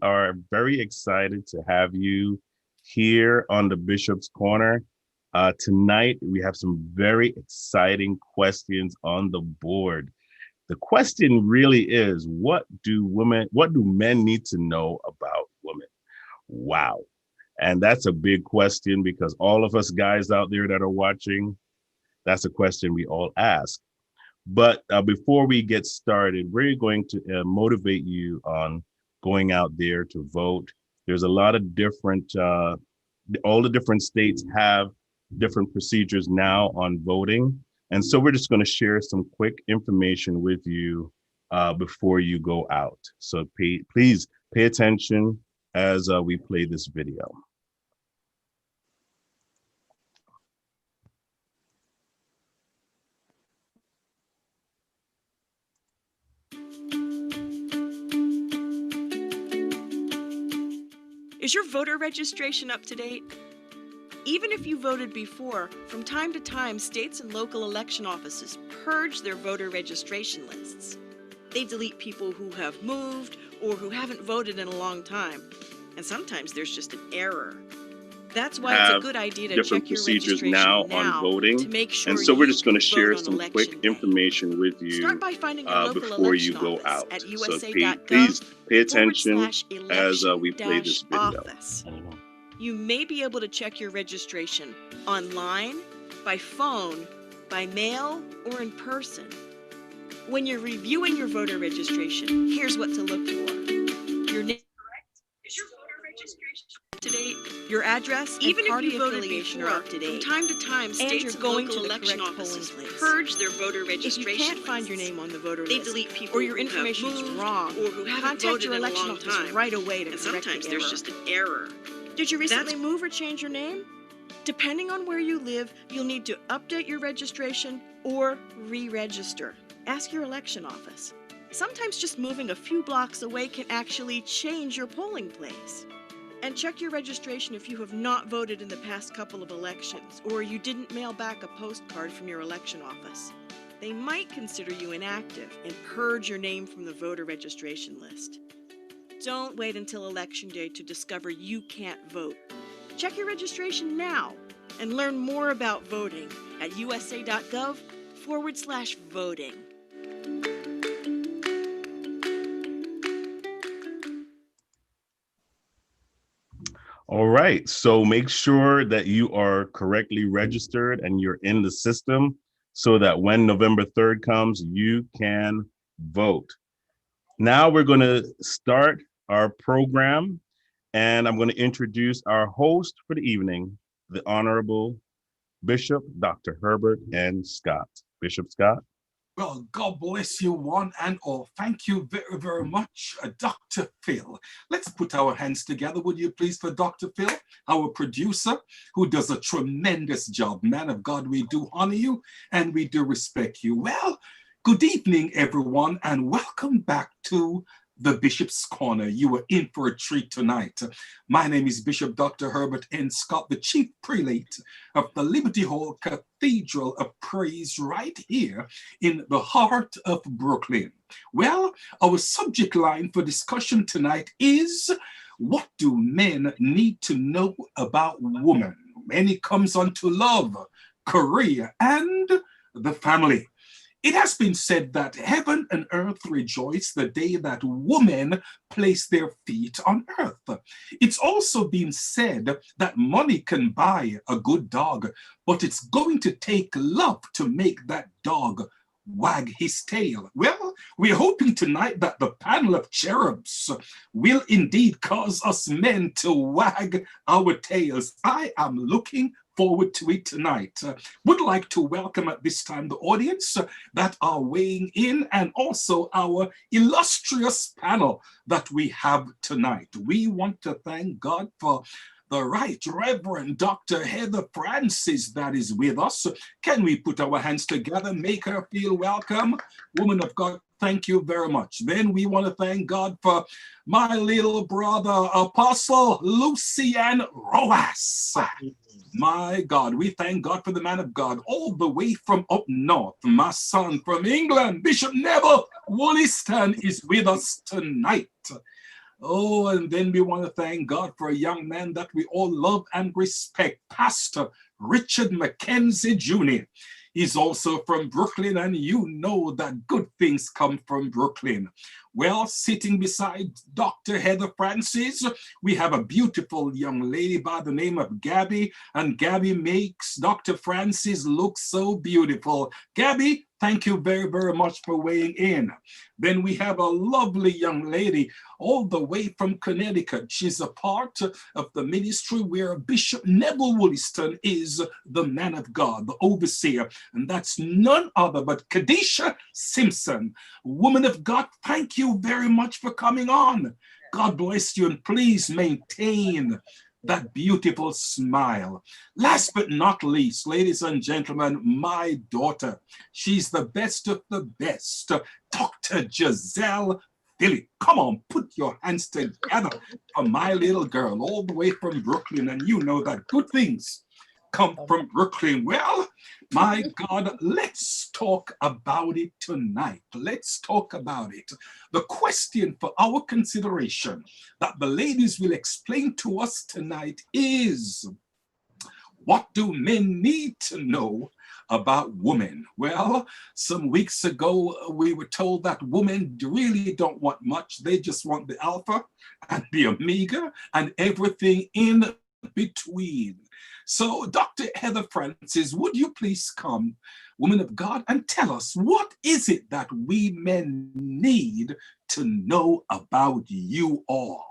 are very excited to have you here on the Bishop's Corner. Tonight, we have some very exciting questions on the board. The question really is, what do men need to know about women? Wow. And that's a big question because all of us guys out there that are watching, that's a question we all ask. But before we get started, we're going to motivate you on going out there to vote. There's a lot of all the different states have different procedures now on voting. And so we're just going to share some quick information with you before you go out. So please pay attention as we play this video. Is your voter registration up to date? Even if you voted before, from time to time, states and local election offices purge their voter registration lists. They delete people who have moved or who haven't voted in a long time. And sometimes there's just an error. That's why it's a good idea to check your registration now on voting, to make sure and so we're just going to you share vote on some quick election day. information with you Start by finding your local before you election go office out. at So usa.gov please pay attention as we play this video. office. You may be able to check your registration online, by phone, by mail, or in person. When you're reviewing your voter registration, here's what to look for. Your name. Is your voter registration up to date? Your address, even if you voted before, are up to date. From time to time, states and local election offices purge their voter registration. If you can't find your name on the voter list, they delete people, or your information is wrong, or who haven't voted your election office right away to correct the error. And sometimes there's just an error. Did you recently move or change your name? Depending on where you live, you'll need to update your registration or re-register. Ask your election office. Sometimes just moving a few blocks away can actually change your polling place. And check your registration if you have not voted in the past couple of elections, or you didn't mail back a postcard from your election office. They might consider you inactive and purge your name from the voter registration list. Don't wait until Election Day to discover you can't vote. Check your registration now and learn more about voting at usa.gov/voting. All right, so make sure that you are correctly registered and you're in the system so that when November 3rd comes, you can vote. Now we're going to start our program, and I'm going to introduce our host for the evening, the Honorable Bishop Dr. Herbert N. Scott. Bishop Scott. Well, God bless you one and all. Thank you very, very much, Dr. Phil. Let's put our hands together, would you please, for Dr. Phil, our producer, who does a tremendous job. Man of God, we do honor you and we do respect you. Well, good evening, everyone, and welcome back to the Bishop's Corner. You are in for a treat tonight. My name is Bishop Dr. Herbert N. Scott, the Chief Prelate of the Liberty Hall Cathedral of Praise right here in the heart of Brooklyn. Well, our subject line for discussion tonight is, what do men need to know about women when it comes onto love, career, and the family? It has been said that heaven and earth rejoice the day that women place their feet on earth. It's also been said that money can buy a good dog, but it's going to take love to make that dog wag his tail. Well, we're hoping tonight that the panel of cherubs will indeed cause us men to wag our tails. I am looking forward to it tonight. Would like to welcome at this time the audience that are weighing in, and also our illustrious panel that we have tonight. We want to thank God for the Right Reverend Dr. Heather Francis that is with us. Can we put our hands together, make her feel welcome? Woman of God, thank you very much. Then we want to thank God for my little brother, Apostle Lucian Roas. My God, we thank God for the man of God all the way from up north. My son from England, Bishop Neville Wollaston, is with us tonight. Oh, and then we want to thank God for a young man that we all love and respect, Pastor Richard McKenzie Jr. He's also from Brooklyn, and you know that good things come from Brooklyn. Well, sitting beside Dr. Heather Francis, we have a beautiful young lady by the name of Gabby, and Gabby makes Dr. Francis look so beautiful. Gabby, thank you very, very much for weighing in. Then we have a lovely young lady all the way from Connecticut. She's a part of the ministry where Bishop Neville Wollaston is the man of God, the overseer, and that's none other but Kadesha Simpson. Woman of God, thank you very much for coming on. God bless you, and please maintain that beautiful smile. Last but not least, ladies and gentlemen, my daughter. She's the best of the best, Dr. Gizelle Phillip. Come on, put your hands together for my little girl, all the way from Brooklyn, and you know that good things come from Brooklyn. Well, my God, let's talk about it tonight. Let's talk about it. The question for our consideration that the ladies will explain to us tonight is, what do men need to know about women? Well, some weeks ago, we were told that women really don't want much. They just want the alpha and the omega and everything in between. So, Dr. Heather Francis, would you please come, woman of God, and tell us, what is it that we men need to know about you all?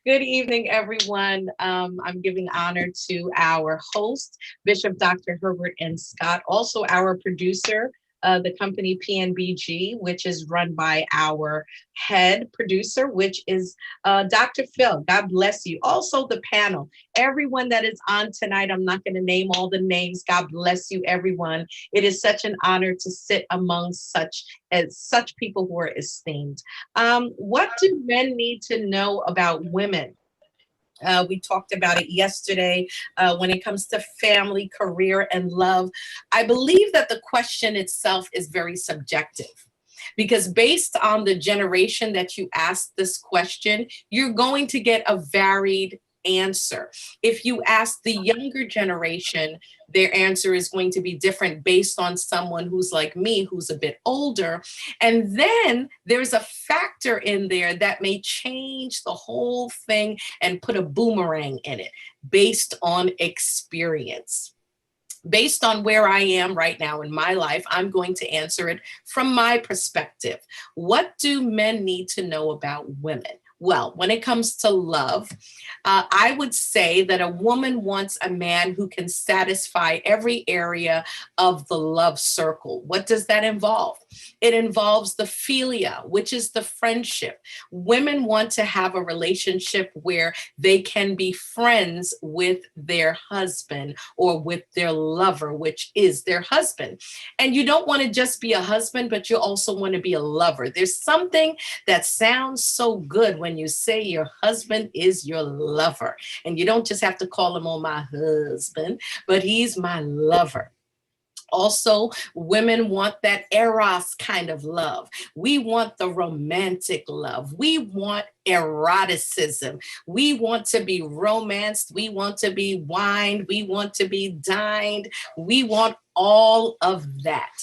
Good evening, everyone. I'm giving honor to our host, Bishop Dr. Herbert N. Scott, also our producer, the company PNBG, which is run by our head producer, which is Dr. Phil. God bless you. Also the panel, everyone that is on tonight. I'm not going to name all the names. God bless you, everyone. It is such an honor to sit among such people who are esteemed. What do men need to know about women? We talked about it yesterday when it comes to family, career, and love. I believe that the question itself is very subjective, because based on the generation that you ask this question, you're going to get a varied answer. If you ask the younger generation, their answer is going to be different based on someone who's like me, who's a bit older. And then there's a factor in there that may change the whole thing and put a boomerang in it based on experience. Based on where I am right now in my life, I'm going to answer it from my perspective. What do men need to know about women? Well, when it comes to love, I would say that a woman wants a man who can satisfy every area of the love circle. What does that involve? It involves the philia, which is the friendship. Women want to have a relationship where they can be friends with their husband or with their lover, which is their husband. And you don't want to just be a husband, but you also want to be a lover. There's something that sounds so good when you say your husband is your lover. And you don't just have to call him, oh, my husband, but he's my lover. Also, women want that eros kind of love. We want the romantic love. We want eroticism. We want to be romanced. We want to be wined. We want to be dined. We want all of that.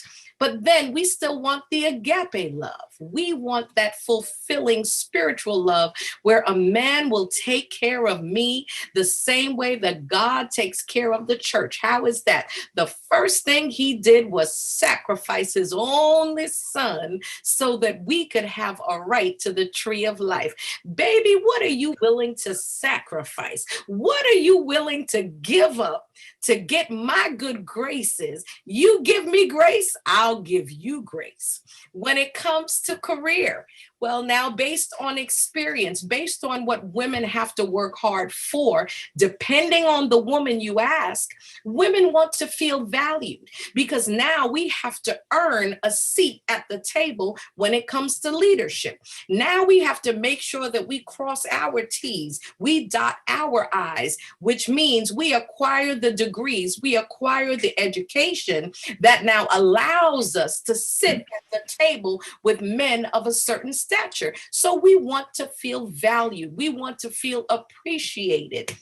But then we still want the agape love. We want that fulfilling spiritual love where a man will take care of me the same way that God takes care of the church. How is that? The first thing he did was sacrifice his only son so that we could have a right to the tree of life. Baby, what are you willing to sacrifice? What are you willing to give up to get my good graces? You give me grace, I'll give you grace. When it comes to career, well, now based on experience, based on what women have to work hard for, depending on the woman you ask, women want to feel valued because now we have to earn a seat at the table when it comes to leadership. Now we have to make sure that we cross our T's, we dot our I's, which means we acquire the degrees, we acquire the education that now allows us to sit at the table with men of a certain status. stature. So we want to feel valued. We want to feel appreciated.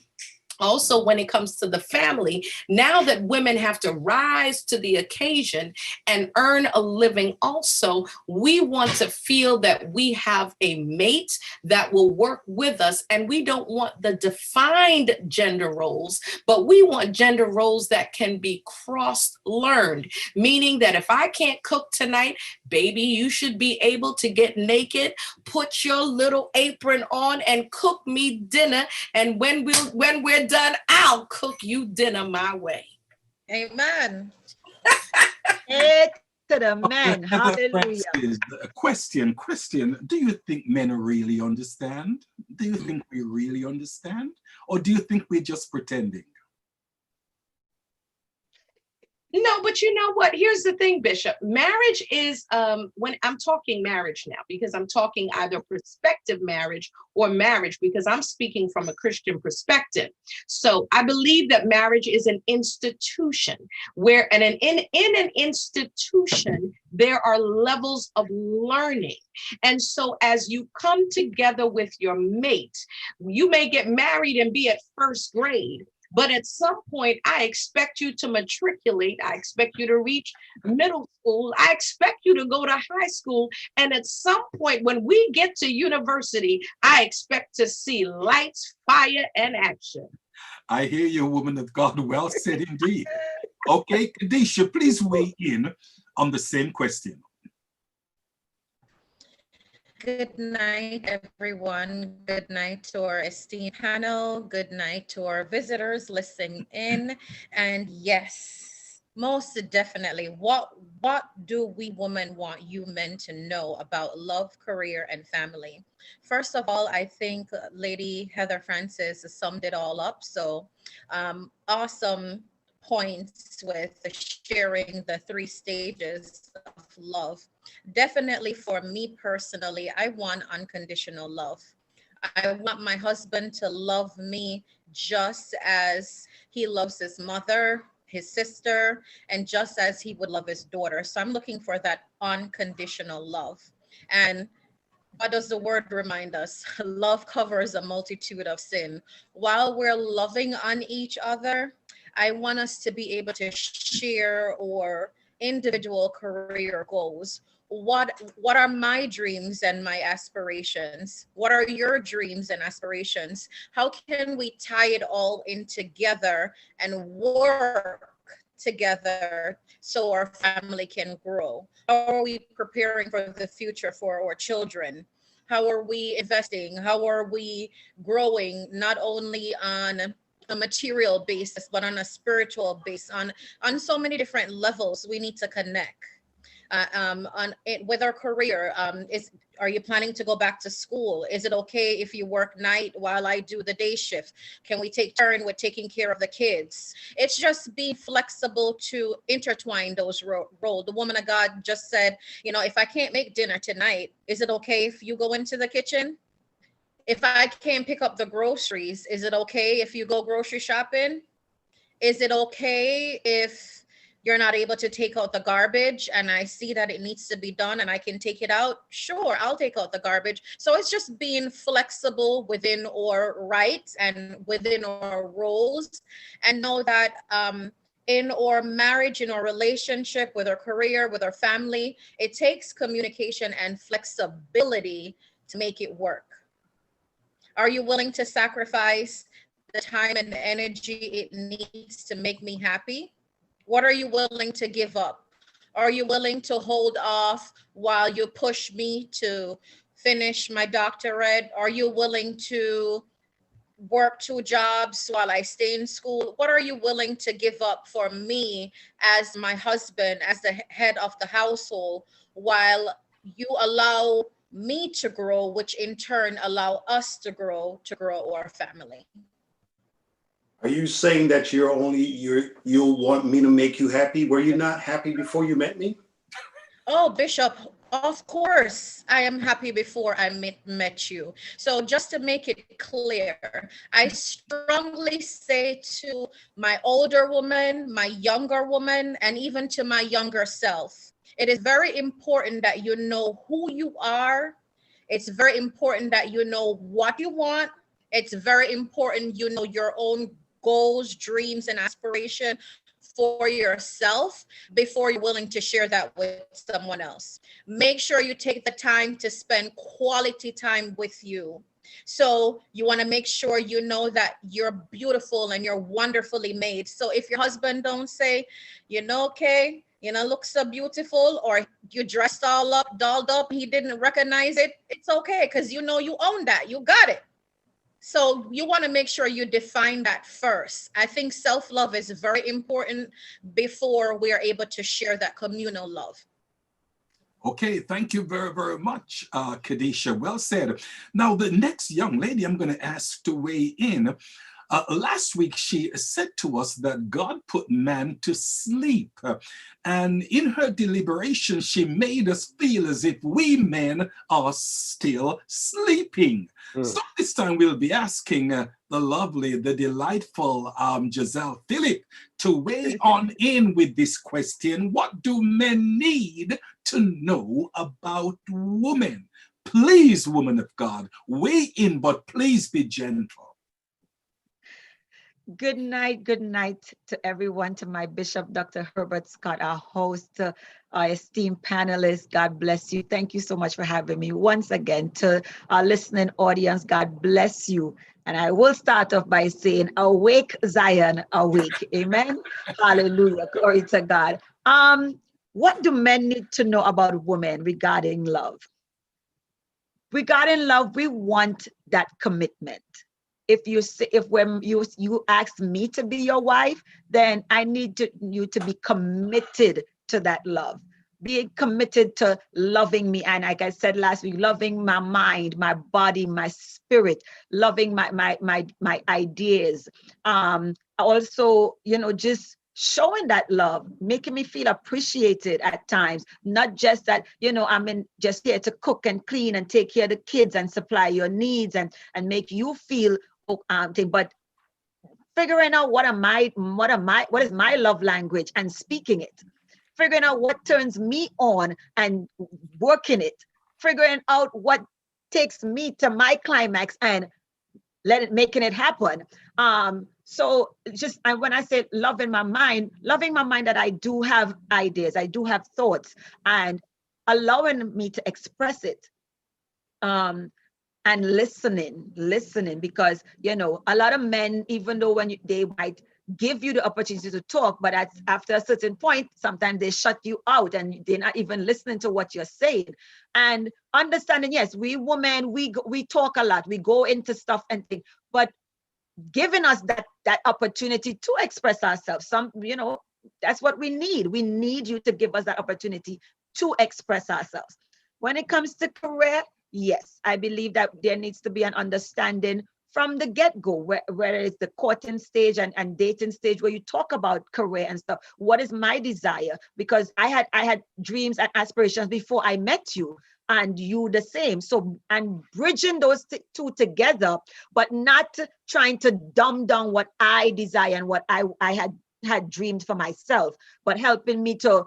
Also, when it comes to the family, now that women have to rise to the occasion and earn a living also, we want to feel that we have a mate that will work with us. And we don't want the defined gender roles, but we want gender roles that can be cross-learned, meaning that if I can't cook tonight, baby, you should be able to get naked, put your little apron on and cook me dinner. And when we're done, I'll cook you dinner my way. Amen. Hey, to the man. Heather Hallelujah. Francis, a question. Do you think men really understand? Do you think we really understand? Or do you think we're just pretending? No, but you know what? Here's the thing, Bishop. Marriage is, when I'm talking marriage now, because I'm talking either prospective marriage or marriage, because I'm speaking from a Christian perspective. So I believe that marriage is an institution where, and in an institution, there are levels of learning. And so as you come together with your mate, you may get married and be at first grade. But at some point, I expect you to matriculate. I expect you to reach middle school. I expect you to go to high school. And at some point, when we get to university, I expect to see lights, fire, and action. I hear you, woman of God. Well said indeed. Okay, Kadesha, please weigh in on the same question. Good night, everyone. Good night to our esteemed panel. Good night to our visitors listening in. And yes, most definitely, what do we women want you men to know about love, career, and family? First of all, I think Lady Heather Francis summed it all up. So awesome points with sharing the 3 stages of love. Definitely for me personally, I want unconditional love. I want my husband to love me just as he loves his mother, his sister, and just as he would love his daughter. So I'm looking for that unconditional love. And what does the word remind us? Love covers a multitude of sin. While we're loving on each other, I want us to be able to share our individual career goals. What are my dreams and my aspirations? What are your dreams and aspirations? How can we tie it all in together and work together so our family can grow? How are we preparing for the future for our children? How are we investing? How are we growing, not only on a material basis, but on a spiritual base, on so many different levels? We need to connect. With our career, are you planning to go back to school? Is it okay if you work night while I do the day shift? Can we take turn with taking care of the kids? It's just being flexible to intertwine those roles. The woman of God just said, if I can't make dinner tonight, is it okay if you go into the kitchen? If I can't pick up the groceries, is it okay if you go grocery shopping? Is it okay if you're not able to take out the garbage and I see that it needs to be done and I can take it out? Sure, I'll take out the garbage. So it's just being flexible within our rights and within our roles, and know that in our marriage, in our relationship, with our career, with our family, it takes communication and flexibility to make it work. Are you willing to sacrifice the time and energy it needs to make me happy? What are you willing to give up? Are you willing to hold off while you push me to finish my doctorate? Are you willing to work 2 jobs while I stay in school? What are you willing to give up for me as my husband, as the head of the household, while you allow me to grow, which in turn allow us to grow our family? Are you saying that you'll want me to make you happy? Were you not happy before you met me? Oh, Bishop, of course I am happy before I met you. So just to make it clear, I strongly say to my older woman, my younger woman, and even to my younger self, it is very important that you know who you are It's very important that you know what you want. It's very important you know your own goals, dreams, and aspiration for yourself before you're willing to share that with someone else. Make sure you take the time to spend quality time with you. So you want to make sure you know that you're beautiful and you're wonderfully made. So if your husband don't say, okay, look so beautiful, or you dressed all up, dolled up, he didn't recognize it, it's okay, because you own that, you got it. So you want to make sure you define that first. I think self-love is very important before we are able to share that communal love. Okay, thank you very, very much, Kadesha. Well said. Now, the next young lady I'm going to ask to weigh in. Last week, she said to us that God put man to sleep. And in her deliberation, she made us feel as if we men are still sleeping. So this time we'll be asking the lovely, the delightful Gizelle Phillip to weigh on in with this question. What do men need to know about women? Please, woman of God, weigh in, but please be gentle. Good night to everyone, to my Bishop, Dr. Herbert Scott, our host, our esteemed panelists. God bless you. Thank you so much for having me once again. To our listening audience, God bless you. And I will start off by saying, awake, Zion, awake. Amen. Hallelujah. Glory to God. What do men need to know about women regarding love? Regarding love, we want that commitment. When you ask me to be your wife, then I need you to be committed to that love. Being committed to loving me, and like I said last week, loving my mind, my body, my spirit, loving my ideas. Also, just showing that love, making me feel appreciated at times, not just that, I'm just here to cook and clean and take care of the kids and supply your needs and make you feel but figuring out what is my love language and speaking it, figuring out what turns me on and working it, figuring out what takes me to my climax and making it happen. So just, and when I say loving my mind that I do have ideas, I do have thoughts, and allowing me to express it. And listening, because, a lot of men, even though they might give you the opportunity to talk, but after a certain point, sometimes they shut you out and they're not even listening to what you're saying. And understanding, yes, we women, we talk a lot, we go into stuff and things, but giving us that opportunity to express ourselves, that's what we need. We need you to give us that opportunity to express ourselves. When it comes to career, yes, I believe that there needs to be an understanding from the get-go, where it's the courting stage and dating stage, where you talk about career and stuff. What is my desire? Because I had dreams and aspirations before I met you, and you the same. So, and bridging those two together, but not trying to dumb down what I desire and what I had dreamed for myself, but helping me to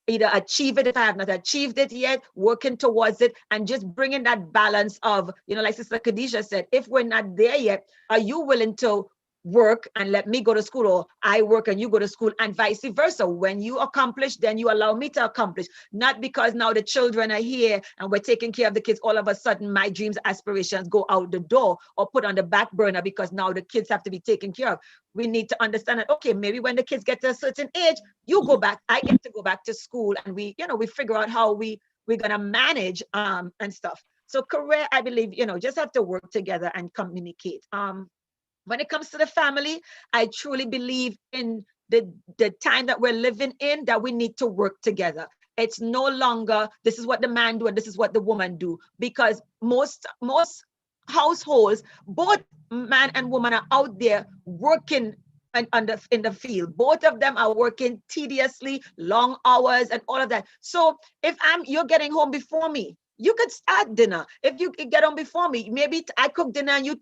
either achieve it if I have not achieved it yet, working towards it, and just bringing that balance of, like Sister Kadesha said, if we're not there yet, are you willing to work and let me go to school, or I work and you go to school, and vice versa? When you accomplish, then you allow me to accomplish. Not because now the children are here and we're taking care of the kids, all of a sudden my dreams, aspirations go out the door or put on the back burner because now the kids have to be taken care of. We need to understand that, okay, maybe when the kids get to a certain age, you go back, I get to go back to school, and we figure out how we're gonna manage and stuff. So career, I believe, just have to work together and communicate. When it comes to the family, I truly believe in the time that we're living in, that we need to work together. It's no longer, this is what the man do and this is what the woman do, because most households, both man and woman are out there working in the field. Both of them are working tediously, long hours and all of that. So if you're getting home before me, you could start dinner. If you get on before me, maybe I cook dinner and you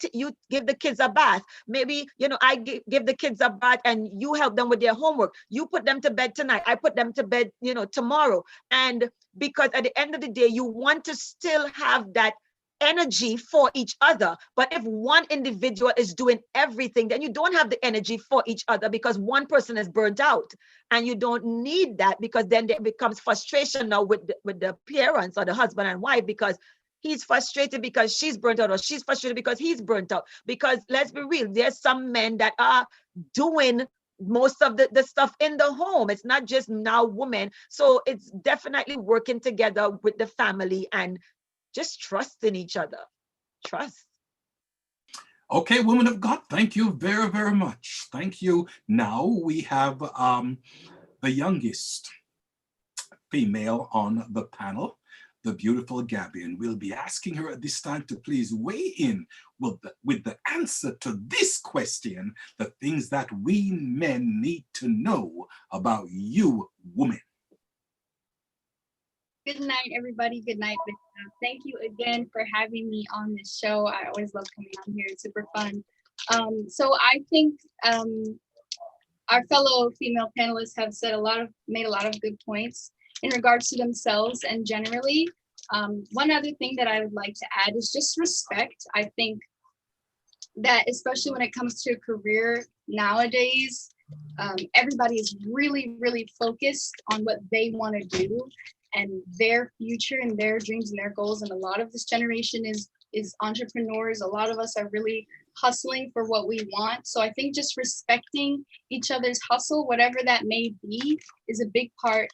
give the kids a bath. Maybe, I give the kids a bath and you help them with their homework. You put them to bed tonight. I put them to bed, tomorrow. And because at the end of the day, you want to still have that energy for each other. But if one individual is doing everything, then you don't have the energy for each other, because one person is burnt out, and you don't need that, because then there becomes frustration now with the parents or the husband and wife, because he's frustrated because she's burnt out, or she's frustrated because he's burnt out. Because let's be real, there's some men that are doing most of the stuff in the home. It's not just now women. So it's definitely working together with the family and just trusting each other. Trust. Okay, woman of God, thank you very, very much. Thank you. Now we have the youngest female on the panel, the beautiful Gabby, and we'll be asking her at this time to please weigh in with the answer to this question, the things that we men need to know about you, woman. Good night, everybody. Good night. Thank you again for having me on this show. I always love coming on here. It's super fun. So I think our fellow female panelists have made a lot of good points in regards to themselves and generally. One other thing that I would like to add is just respect. I think that especially when it comes to a career nowadays, everybody is really, really focused on what they want to do and their future and their dreams and their goals. And a lot of this generation is entrepreneurs. A lot of us are really hustling for what we want. So I think just respecting each other's hustle, whatever that may be, is a big part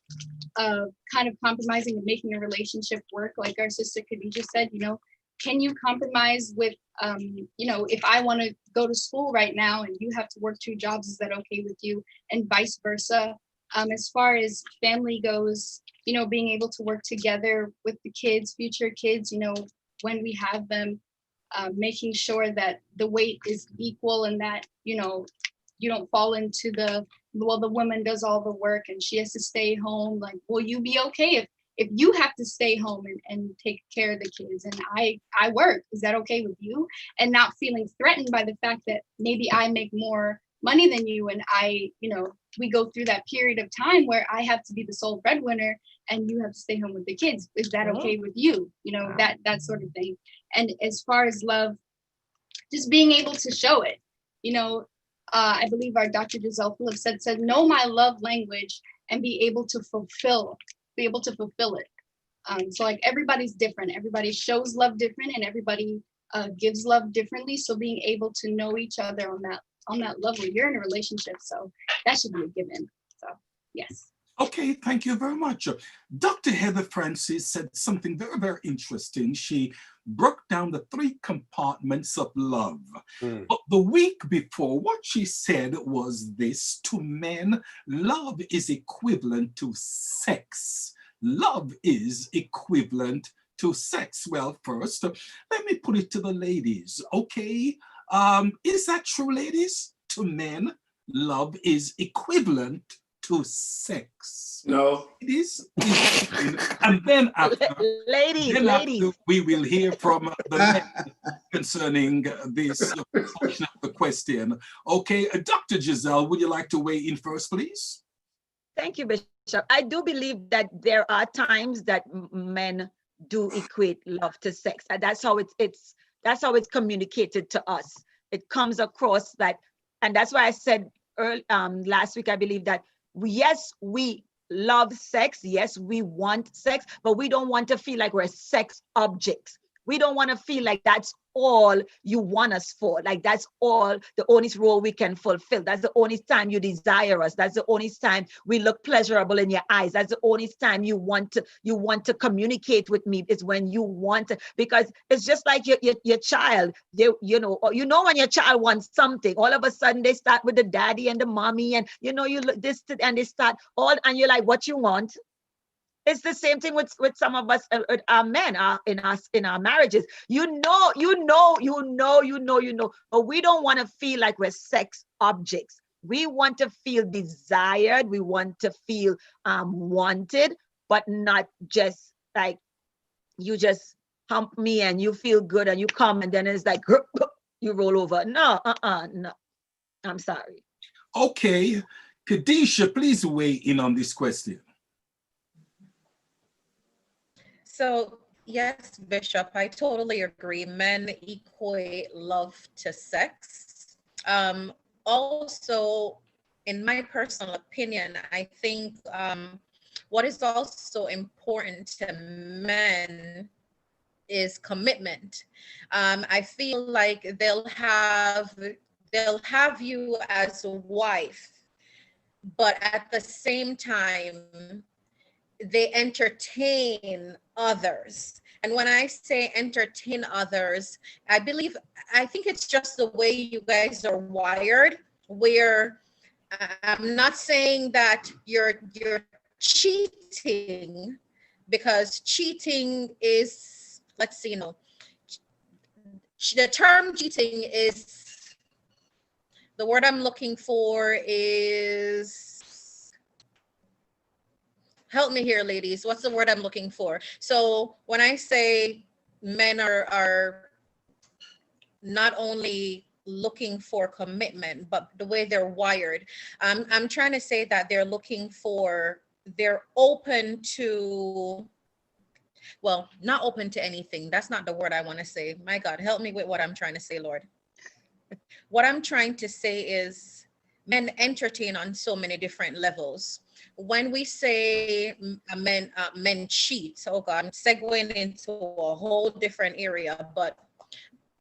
of kind of compromising and making a relationship work. Like our sister Kadesha said, can you compromise with, if I want to go to school right now and you have to work 2 jobs, is that okay with you? And vice versa. As far as family goes, being able to work together with the kids, future kids, when we have them, making sure that the weight is equal and that, you don't fall into the woman does all the work and she has to stay home. Like, will you be okay if you have to stay home and take care of the kids and I work? Is that okay with you? And not feeling threatened by the fact that maybe I make more money than you and we go through that period of time where I have to be the sole breadwinner and you have to stay home with the kids. Is that okay with you? That sort of thing. And as far as love, just being able to show it. I believe our Dr. Gizelle Phillip said, know my love language and be able to fulfill it. So like everybody's different. Everybody shows love different and everybody gives love differently. So being able to know each other on that level, you're in a relationship. So that should be a given. So yes. Okay, thank you very much. Dr. Heather Francis said something very, very interesting. She broke down the 3 compartments of love. But the week before, what she said was this: to men, love is equivalent to sex. Love is equivalent to sex. Well, first, let me put it to the ladies, okay? Is that true, ladies? To men, love is equivalent to sex. No. It is. And then after, ladies, we will hear from the men concerning this portion of the question. Okay, Dr. Gizelle, would you like to weigh in first, please? Thank you, Bishop. I do believe that there are times that men do equate love to sex. And that's how it's communicated to us. It comes across that, and that's why I said last week, I believe that yes, we love sex. Yes, we want sex, but we don't want to feel like we're sex objects. We don't want to feel like that's all you want us for. Like that's all the only role we can fulfill. That's the only time you desire us. That's the only time we look pleasurable in your eyes. That's the only time you want to communicate with me is when you want to, because it's just like your child. You know when your child wants something, all of a sudden they start with the daddy and the mommy, and you look this and they start all, and you're like, what you want? It's the same thing with some of us, our men, in our marriages. You know, but we don't want to feel like we're sex objects. We want to feel desired. We want to feel wanted, but not just like you just hump me and you feel good and you come and then it's like you roll over. No, no. I'm sorry. Okay, Kadesha, please weigh in on this question. So Yes, Bishop, I totally agree. Men equate love to sex. Also, in my personal opinion, I think what is also important to men is commitment. I feel like they'll have you as a wife, but at the same time, they entertain others. And when I say entertain others, I think it's just the way you guys are wired, where I'm not saying that you're cheating, because cheating is, let's see, the term cheating is, the word I'm looking for is, help me here, ladies. What's the word I'm looking for? So when I say men are not only looking for commitment, but the way they're wired, I'm trying to say that they're open to, well, not open to anything. That's not the word I want to say. My God, help me with what I'm trying to say, Lord. What I'm trying to say is men entertain on so many different levels. When we say men cheat, oh God, I'm segueing into a whole different area, but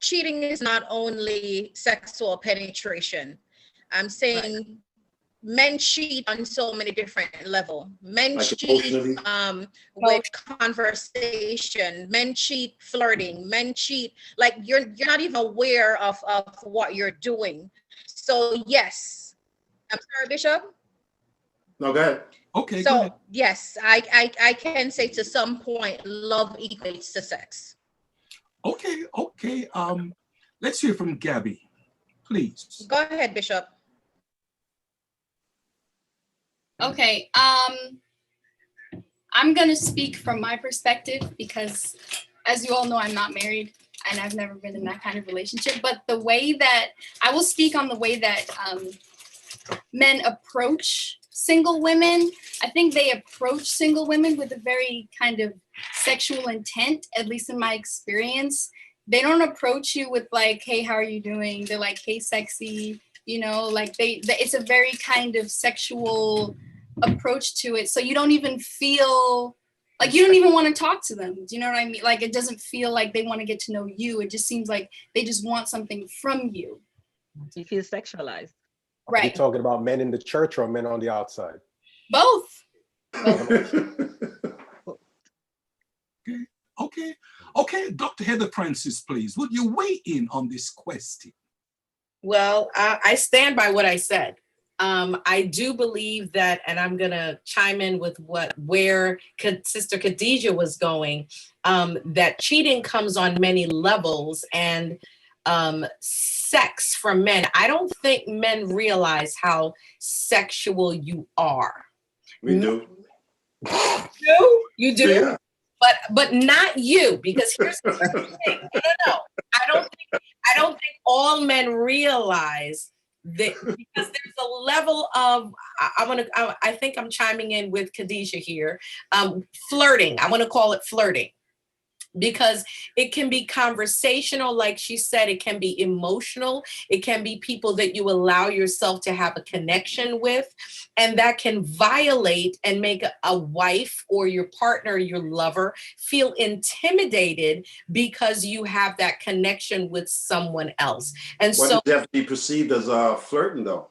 cheating is not only sexual penetration. I'm saying men cheat on so many different levels. Men Like cheat emotionally? with conversation. Men cheat flirting. Men cheat, like you're not even aware of what you're doing. So yes, I'm sorry, Bishop. No, go ahead. Okay, go ahead. So yes, I can say to some point, love equates to sex. Okay, okay. Let's hear from Gabby, please. Go ahead, Bishop. Okay, I'm gonna speak from my perspective because, as you all know, I'm not married and I've never been in that kind of relationship. But the way that I will speak on the way that men approach single women, I think they approach single women with a very kind of sexual intent, at least in my experience. They don't approach you with like, hey, how are you doing? They're like, hey, sexy, you know, like it's a very kind of sexual approach to it. So you don't even feel like, you don't even want to talk to them. Do you know what I mean? Like, it doesn't feel like they want to get to know you. It just seems like they just want something from you. You feel sexualized. Are you Right. talking about men in the church or men on the outside? Both. Okay. Dr. Heather Francis, please. Would you weigh in on this question? Well, I stand by what I said. I do believe that, and I'm gonna chime in with where Sister Kadesha was going, that cheating comes on many levels, and sex for men. I don't think men realize how sexual you are. We do. You do? Yeah. But not you, because here's the thing. No. I don't think all men realize that, because there's a level of, I think I'm chiming in with Kadesha here, flirting. I want to call it flirting, because it can be conversational, like she said, it can be emotional, it can be people that you allow yourself to have a connection with, and that can violate and make a wife or your partner, your lover, feel intimidated because you have that connection with someone else. And Why so does it have to be perceived as flirting, though?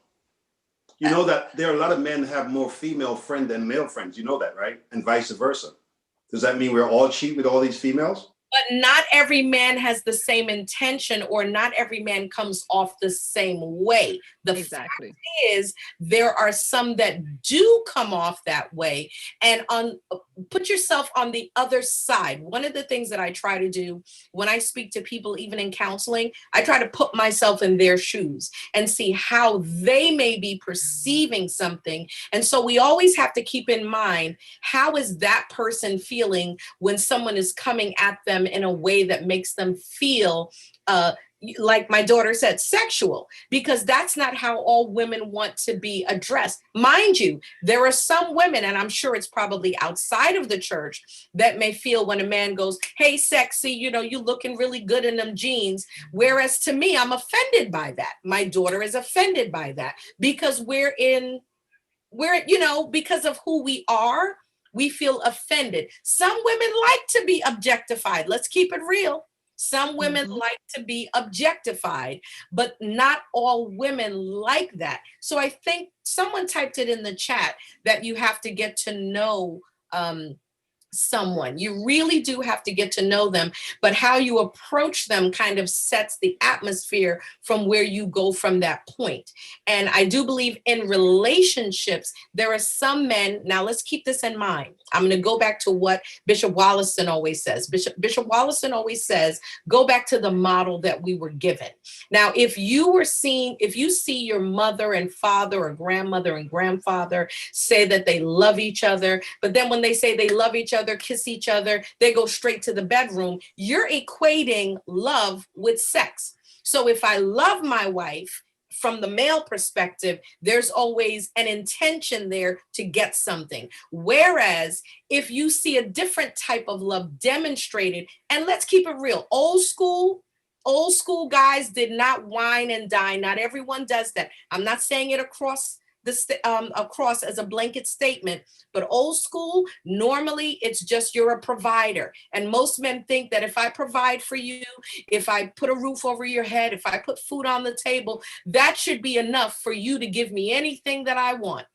You know that there are a lot of men who have more female friends than male friends. You know that, right? And vice versa. Does that mean we're all cheat with all these females? But not every man has the same intention, or not every man comes off the same way. The fact is, there are some that do come off that way. And put yourself on the other side. One of the things that I try to do when I speak to people, even in counseling, I try to put myself in their shoes and see how they may be perceiving something. And so we always have to keep in mind, how is that person feeling when someone is coming at them in a way that makes them feel like my daughter said, sexual, because that's not how all women want to be addressed. Mind you, there are some women, and I'm sure it's probably outside of the church, that may feel when a man goes, hey, sexy, you know, you looking really good in them jeans. Whereas to me, I'm offended by that. My daughter is offended by that because you know, because of who we are, we feel offended. Some women like to be objectified. Let's keep it real. Some women like to be objectified, but not all women like that. So I think someone typed it in the chat that you have to get to know someone. You really do have to get to know them, but how you approach them kind of sets the atmosphere from where you go from that point. And I do believe in relationships, there are some men, now let's keep this in mind. I'm going to go back to what Bishop Wollaston always says. Bishop Wollaston always says, go back to the model that we were given. Now, if you see your mother and father or grandmother and grandfather say that they love each other, but then when they say they love each other, kiss each other, they go straight to the bedroom, you're equating love with sex. So if I love my wife, from the male perspective, there's always an intention there to get something. Whereas if you see a different type of love demonstrated, and let's keep it real, old school guys did not wine and dine. Not everyone does that. I'm not saying it across as a blanket statement, but old school, normally it's just you're a provider. And most men think that if I provide for you, if I put a roof over your head, if I put food on the table, that should be enough for you to give me anything that I want.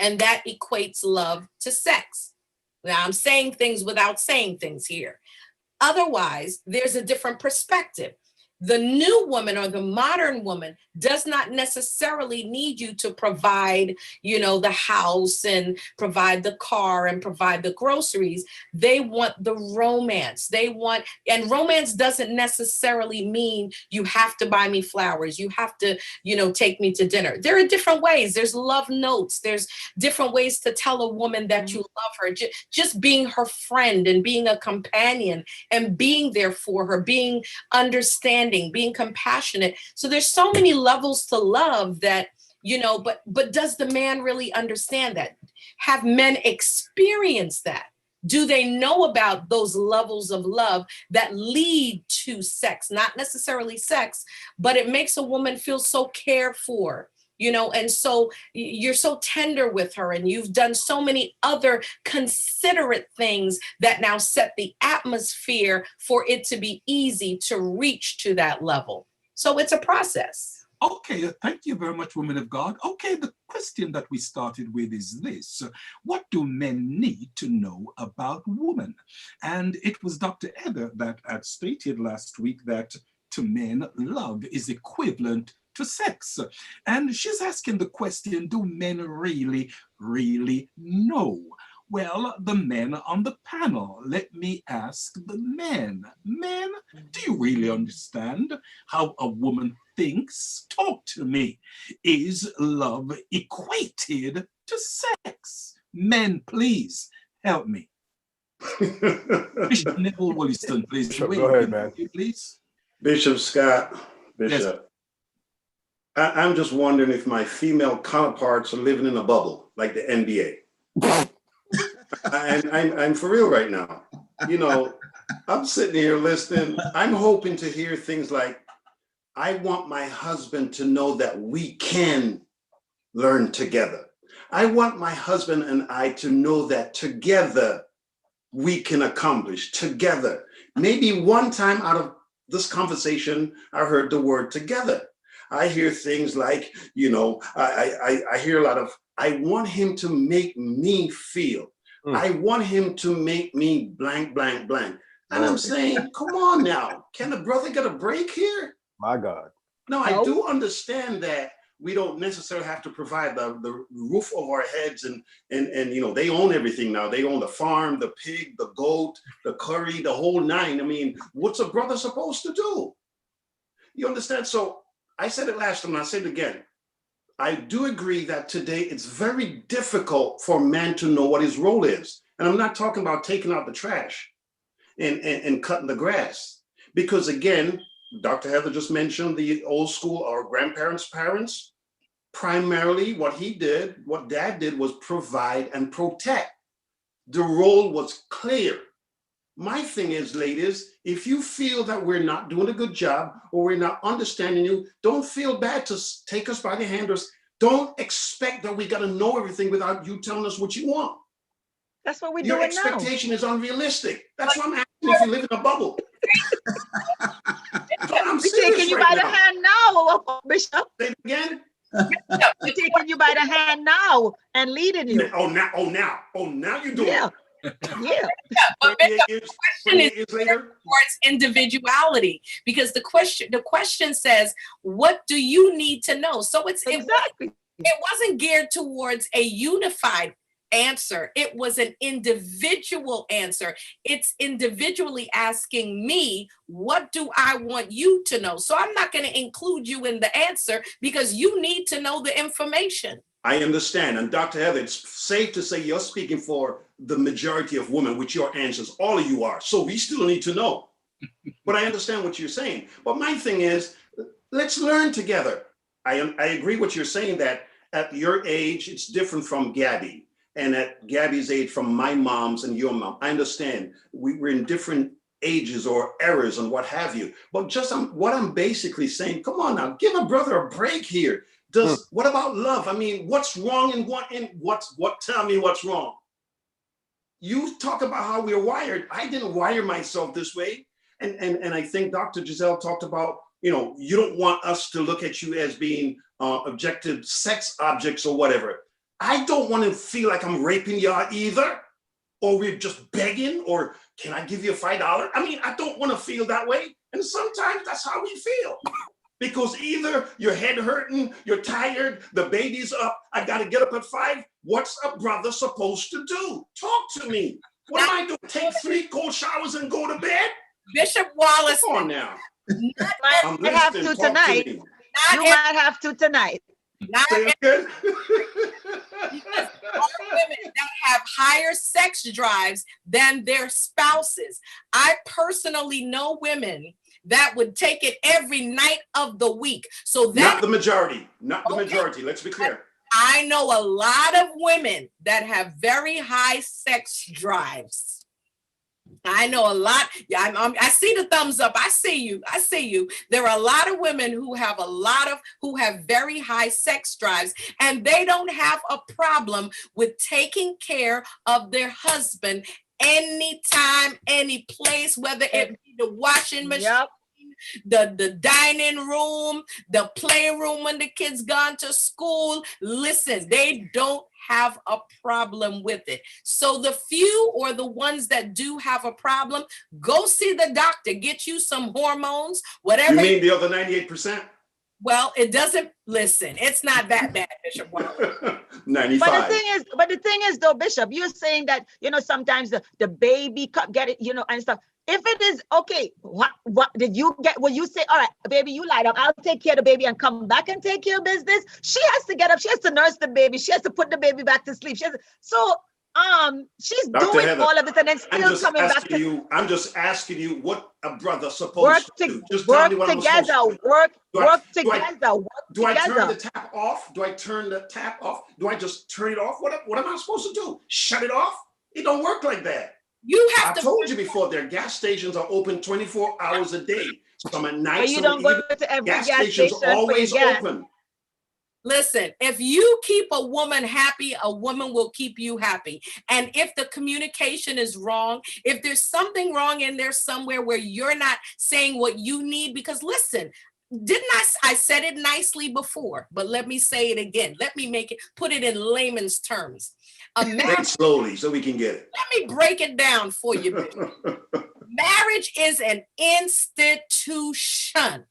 And that equates love to sex. Now I'm saying things without saying things here. Otherwise, there's a different perspective. The new woman or the modern woman does not necessarily need you to provide, you know, the house and provide the car and provide the groceries. They want the romance. And romance doesn't necessarily mean you have to buy me flowers. You have to, you know, take me to dinner. There are different ways. There's love notes. There's different ways to tell a woman that you love her. Just being her friend and being a companion and being there for her, being understanding, being compassionate. So there's so many levels to love that, you know, but does the man really understand that? Have men experienced that? Do they know about those levels of love that lead to sex? Not necessarily sex, but it makes a woman feel so cared for, you know, and so you're so tender with her and you've done so many other considerate things that now set the atmosphere for it to be easy to reach to that level. So it's a process. Okay, thank you very much, woman of God. Okay, the question that we started with is this. What do men need to know about women? And it was Dr. Heather that had stated last week that to men, love is equivalent to sex. And she's asking the question, do men really know? Well, the men on the panel, let me ask the men. Men, do you really understand how a woman thinks? Talk to me. Is love equated to sex? Men, please help me. Bishop Neville Williston, please. Bishop, go ahead, man. Please. Bishop Scott, Bishop. Yes. I'm just wondering if my female counterparts are living in a bubble, like the NBA. I'm for real right now. You know, I'm sitting here listening. I'm hoping to hear things like, I want my husband to know that we can learn together. I want my husband and I to know that together we can accomplish together. Maybe one time out of this conversation, I heard the word together. I hear things like, you know, I hear a lot of, I want him to make me feel. I want him to make me blank, blank, blank. And I'm saying, come on now, can a brother get a break here? My God. No, I do understand that we don't necessarily have to provide the roof over our heads and you know, they own everything now. They own the farm, the pig, the goat, the curry, the whole nine. I mean, what's a brother supposed to do? You understand? So I said it last time, and I said it again. I do agree that today it's very difficult for a man to know what his role is. And I'm not talking about taking out the trash and cutting the grass. Because again, Dr. Heather just mentioned the old school, our grandparents' parents. Primarily what dad did was provide and protect. The role was clear. My thing is, ladies, if you feel that we're not doing a good job or we're not understanding you, don't feel bad to take us by the hand. Or don't expect that we got to know everything without you telling us what you want. That's what we're Your doing now. expectation is unrealistic. That's why I'm asking if you live in a bubble. I'm We're serious taking you right by the now. hand now, Bishop. Say it again. We're taking you by the hand now and leading you. Oh, now you're doing Yeah. it. Yeah. But 28 years, 28 years later. towards individuality, because the question says, what do you need to know? So Exactly. it wasn't geared towards a unified answer. It was an individual answer. It's individually asking me, what do I want you to know? So I'm not going to include you in the answer because you need to know the information. I understand. And Dr. Heather, it's safe to say you're speaking for the majority of women with your answers. All of you are. So we still need to know. But I understand what you're saying. But my thing is, let's learn together. I agree what you're saying, that at your age, it's different from Gabby. And at Gabby's age, from my mom's and your mom. I understand we're in different ages or eras and what have you. But just what I'm basically saying, come on now, give a brother a break here. What about love? I mean, what's wrong tell me what's wrong. You talk about how we're wired. I didn't wire myself this way. And I think Dr. Gizelle talked about, you don't want us to look at you as being objective sex objects or whatever. I don't want to feel like I'm raping y'all either, or we're just begging, or can I give you a $5? I mean, I don't want to feel that way. And sometimes that's how we feel. Because either your head hurting, you're tired, the baby's up, I got to get up at 5. What's a brother supposed to do? Talk to me. What am I doing? Take 3 cold showers and go to bed? Bishop Wallace. Come on now. You might have to tonight. You might have to tonight. Not good. Because all women that have higher sex drives than their spouses. I personally know women that would take it every night of the week. So that not the majority. Let's be clear. I know a lot of women that have very high sex drives. I know a lot. Yeah, I see the thumbs up. I see you. There are a lot of women who have very high sex drives, and they don't have a problem with taking care of their husband anytime, any place, whether it be the washing machine, the dining room, the playroom when the kids gone to school. Listen, they don't have a problem with it. So the few or the ones that do have a problem, go see the doctor, get you some hormones, whatever. You mean the other 98%? Well, it doesn't, listen, it's not that bad, Bishop. 95. But the thing is though, Bishop, you're saying that, sometimes the baby get it, and stuff. If it is okay, what did you get? Will you say, all right, baby, you lie down, I'll take care of the baby and come back and take care of business? She has to get up, she has to nurse the baby, she has to put the baby back to sleep. She's Dr. doing Heather, all of it and then still coming back to I'm just asking you what a brother supposed to do. Just work tell me what together, I'm supposed to do. work together. Do I turn the tap off? Do I turn the tap off? Do I just turn it off? What am I supposed to do? Shut it off? It don't work like that. I told you before, their gas stations are open 24 hours a day. Some at night, you don't go to every gas stations station always for your gas. open. Listen, if you keep a woman happy, a woman will keep you happy. And if the communication is wrong, if there's something wrong in there somewhere where you're not saying what you need, because listen, didn't I said it nicely before, but let me say it again. Let me put it in layman's terms. Say it slowly so we can get it. Let me break it down for you. Marriage is an institution.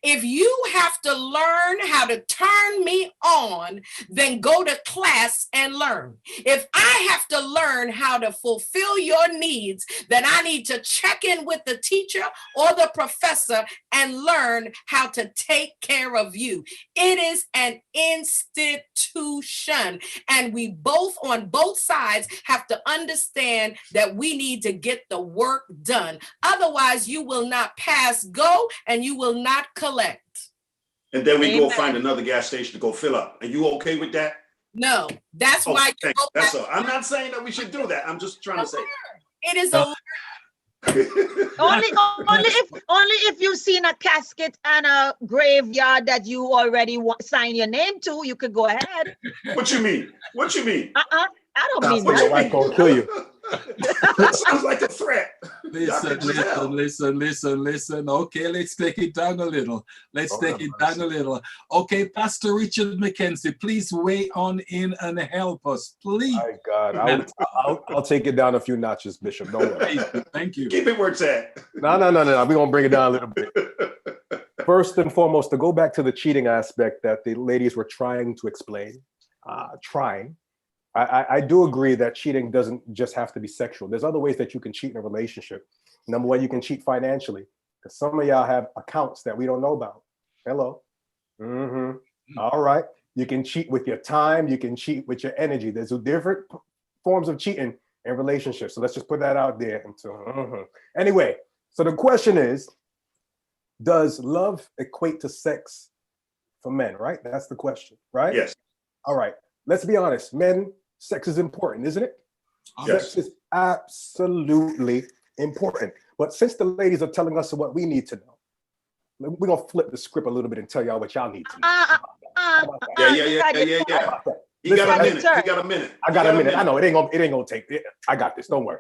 If you have to learn how to turn me on, then go to class and learn. If I have to learn how to fulfill your needs, then I need to check in with the teacher or the professor and learn how to take care of you. It is an institution, and we both on both sides have to understand that we need to get the work done. Otherwise, you will not pass go and you will not collect. And then we Amen. go find another gas station to go fill up. Are you okay with that? No, that's why you thanks. go That's back. all. I'm not saying that we should do that. I'm just trying to say. It is a only if you've seen a casket and a graveyard that you already sign your name to, you could go ahead. What you mean? What you mean? I don't mean Your that. wife gonna kill you. That sounds like a threat. Listen. Okay, let's take it down a little. Okay, Pastor Richard McKenzie, please weigh on in and help us, please. My God, I'll take it down a few notches, Bishop. Don't worry. Thank you. Keep it where it's at. No. We're gonna bring it down a little bit. First and foremost, to go back to the cheating aspect that the ladies were trying to explain, I do agree that cheating doesn't just have to be sexual. There's other ways that you can cheat in a relationship. Number one, you can cheat financially, because some of y'all have accounts that we don't know about. Hello. All right. You can cheat with your time. You can cheat with your energy. There's different forms of cheating in relationships. So let's just put that out there. Anyway, so the question is, does love equate to sex for men, right? That's the question, right? Yes. All right. Let's be honest. Men, sex is important, isn't it? Yes. Sex is absolutely important. But since the ladies are telling us what we need to know, we're going to flip the script a little bit and tell y'all what y'all need to know. Yeah. You got a minute. I got a minute. I know it ain't gonna take it. I got this. Don't worry.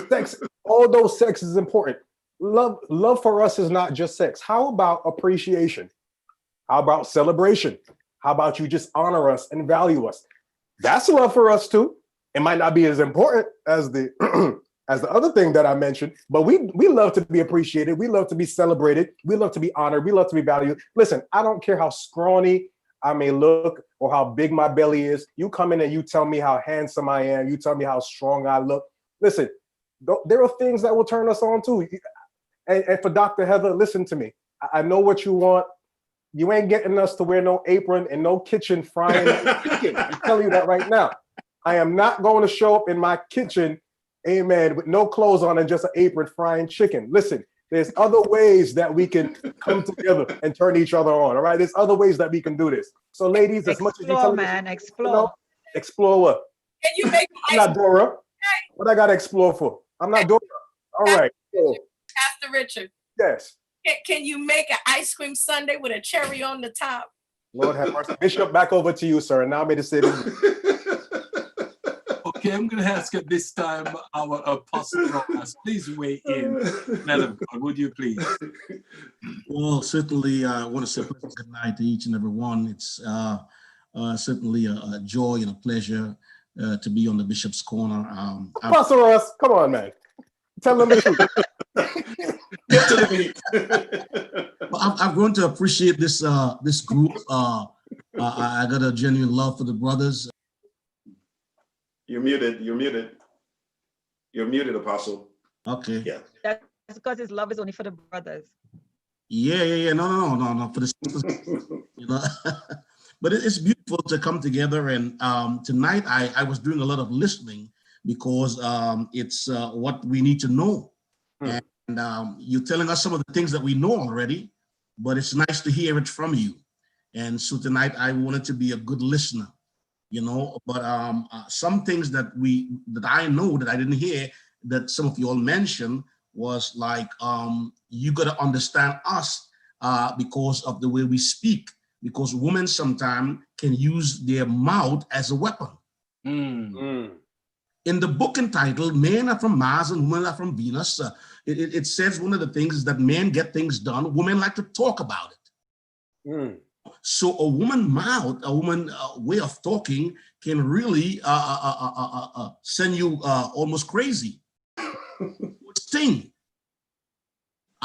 Sex, although sex is important, love for us is not just sex. How about appreciation? How about celebration? How about you just honor us and value us? That's love for us too. It might not be as important as the as the other thing that I mentioned, but we love to be appreciated. We love to be celebrated. We love to be honored. We love to be valued. Listen, I don't care how scrawny I may look or how big my belly is. You come in and you tell me how handsome I am. You tell me how strong I look. Listen, there are things that will turn us on too. And for Dr. Heather, listen to me. I know what you want. You ain't getting us to wear no apron and no kitchen frying chicken. I'm telling you that right now. I am not going to show up in my kitchen, amen, with no clothes on and just an apron frying chicken. Listen, there's other ways that we can come together and turn each other on, all right? There's other ways that we can do this. So ladies, as much as you tell me, explore. Explore what? Can you make I'm not Dora. What I got to explore for? I'm not Dora. All right. So, Pastor Richard? Yes. Can you make an ice cream sundae with a cherry on the top? Lord have mercy. Bishop, back over to you, sir. And now I'm going to say this. Okay, I'm going to ask at this time our apostle, please weigh in. Madam, would you please? Well, certainly I want to say good night to each and every one. It's certainly a joy and a pleasure to be on the Bishop's Corner. Apostle Ross, come on, man. Tell them the truth. Get to the meat. Well, I've grown to appreciate this this group. I got a genuine love for the brothers. You're muted, Apostle. Okay. Yeah. That's because his love is only for the brothers. Yeah. No. For the you know. But it's beautiful to come together. And tonight I was doing a lot of listening because it's what we need to know. And you're telling us some of the things that we know already, but it's nice to hear it from you. And so tonight I wanted to be a good listener, you know, but some things that I know that I didn't hear that some of you all mentioned was like, you got to understand us because of the way we speak, because women sometimes can use their mouth as a weapon. In the book entitled Men Are From Mars and Women Are From Venus, it says one of the things is that men get things done, women like to talk about it. So a woman's mouth, a woman's way of talking can really send you almost crazy. Sting.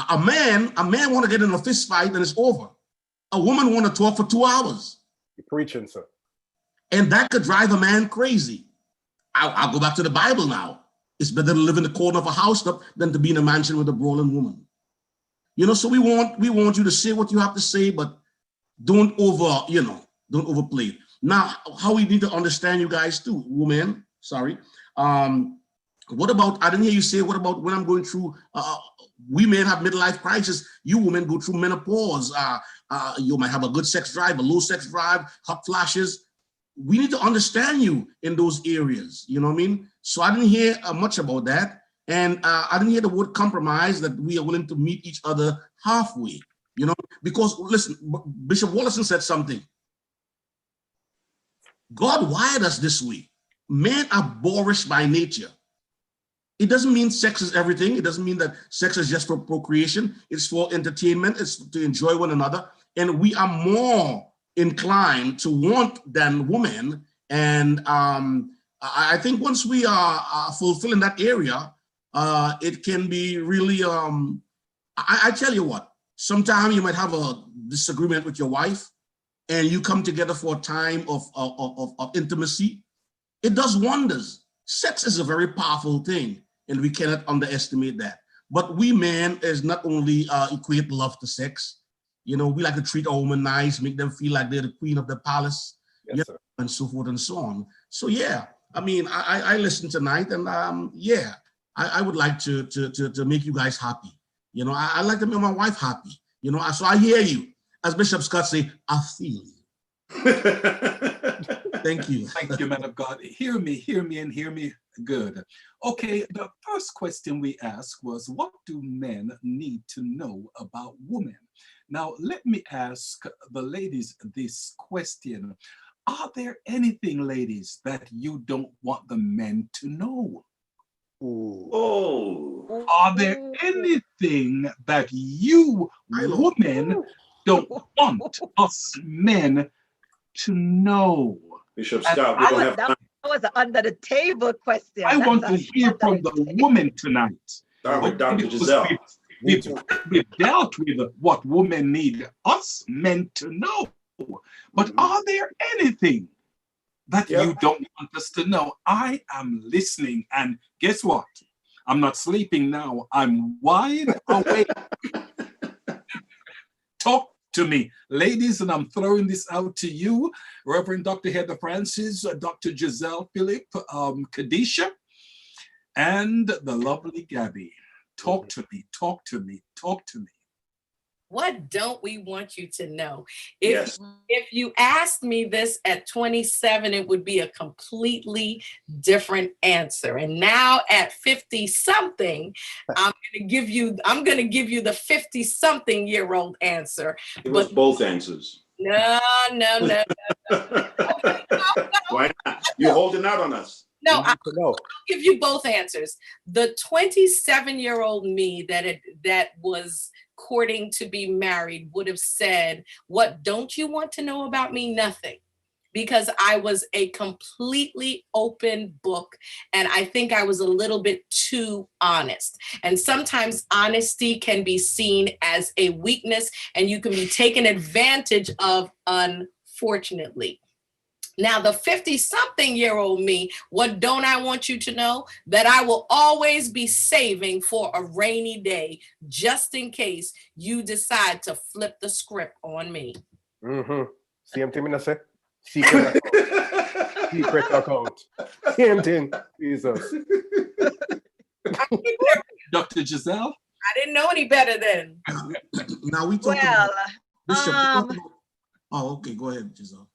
A man want to get in a fist fight and it's over. A woman want to talk for 2 hours. You're preaching, sir. And that could drive a man crazy. I'll go back to the Bible now. It's better to live in the corner of a house than to be in a mansion with a brawling woman. You know, so we want you to say what you have to say, but don't overplay it. Now, how we need to understand you guys too, women, sorry. What about, I didn't hear you say, what about when I'm going through, we men have midlife crisis, you women go through menopause, you might have a good sex drive, a low sex drive, hot flashes. We need to understand you in those areas, you know what I mean? So I didn't hear much about that. And I didn't hear the word compromise, that we are willing to meet each other halfway, you know? Because listen, Bishop Wallison said something. God wired us this way. Men are boorish by nature. It doesn't mean sex is everything. It doesn't mean that sex is just for procreation. It's for entertainment. It's to enjoy one another. And we are more inclined to want than women. And I think once we are fulfilling that area, it can be really, I tell you what, sometimes you might have a disagreement with your wife and you come together for a time of intimacy. It does wonders. Sex is a very powerful thing, and we cannot underestimate that. But we men is not only equate love to sex. You know, we like to treat a woman nice, make them feel like they're the queen of the palace, Yes, sir. and so forth and so on. So yeah, I mean, I listened tonight, and yeah, I would like to make you guys happy. You know, I like to make my wife happy. You know, so I hear you. As Bishop Scott say, I feel you. Thank you. Thank you, man of God. Hear me, and hear me good. Okay, the first question we asked was, what do men need to know about women? Now, let me ask the ladies this question. Are there anything, ladies, that you don't want the men to know? Oh. Are there anything that you women don't want us men to know? Bishop Scott, we don't have time. That was an under the table question. I want to hear from the woman tonight. Start with Dr. Gizelle. We've dealt with what women need us men to know. But are there anything that you don't want us to know? I am listening, and guess what? I'm not sleeping now. I'm wide awake. Talk to me, ladies, and I'm throwing this out to you, Reverend Dr. Heather Francis, Dr. Gizelle Phillip, Kadesha, and the lovely Gabby. Talk to me, talk to me, talk to me. What don't we want you to know? If you asked me this at 27, it would be a completely different answer. And now at 50 something, I'm gonna give you the 50 something year old answer. It was both answers. No. Why not? You're holding out on us. No, I'll give you both answers. The 27-year-old me that was courting to be married would have said, what don't you want to know about me? Nothing. Because I was a completely open book, and I think I was a little bit too honest. And sometimes honesty can be seen as a weakness, and you can be taken advantage of, unfortunately. Now, the 50-something-year-old me, what don't I want you to know? That I will always be saving for a rainy day, just in case you decide to flip the script on me. Same thing I say. Secret account. Same thing. Jesus. Dr. Gizelle? I didn't know any better then. Now we talk about Bishop. Oh, okay. Go ahead, Gizelle.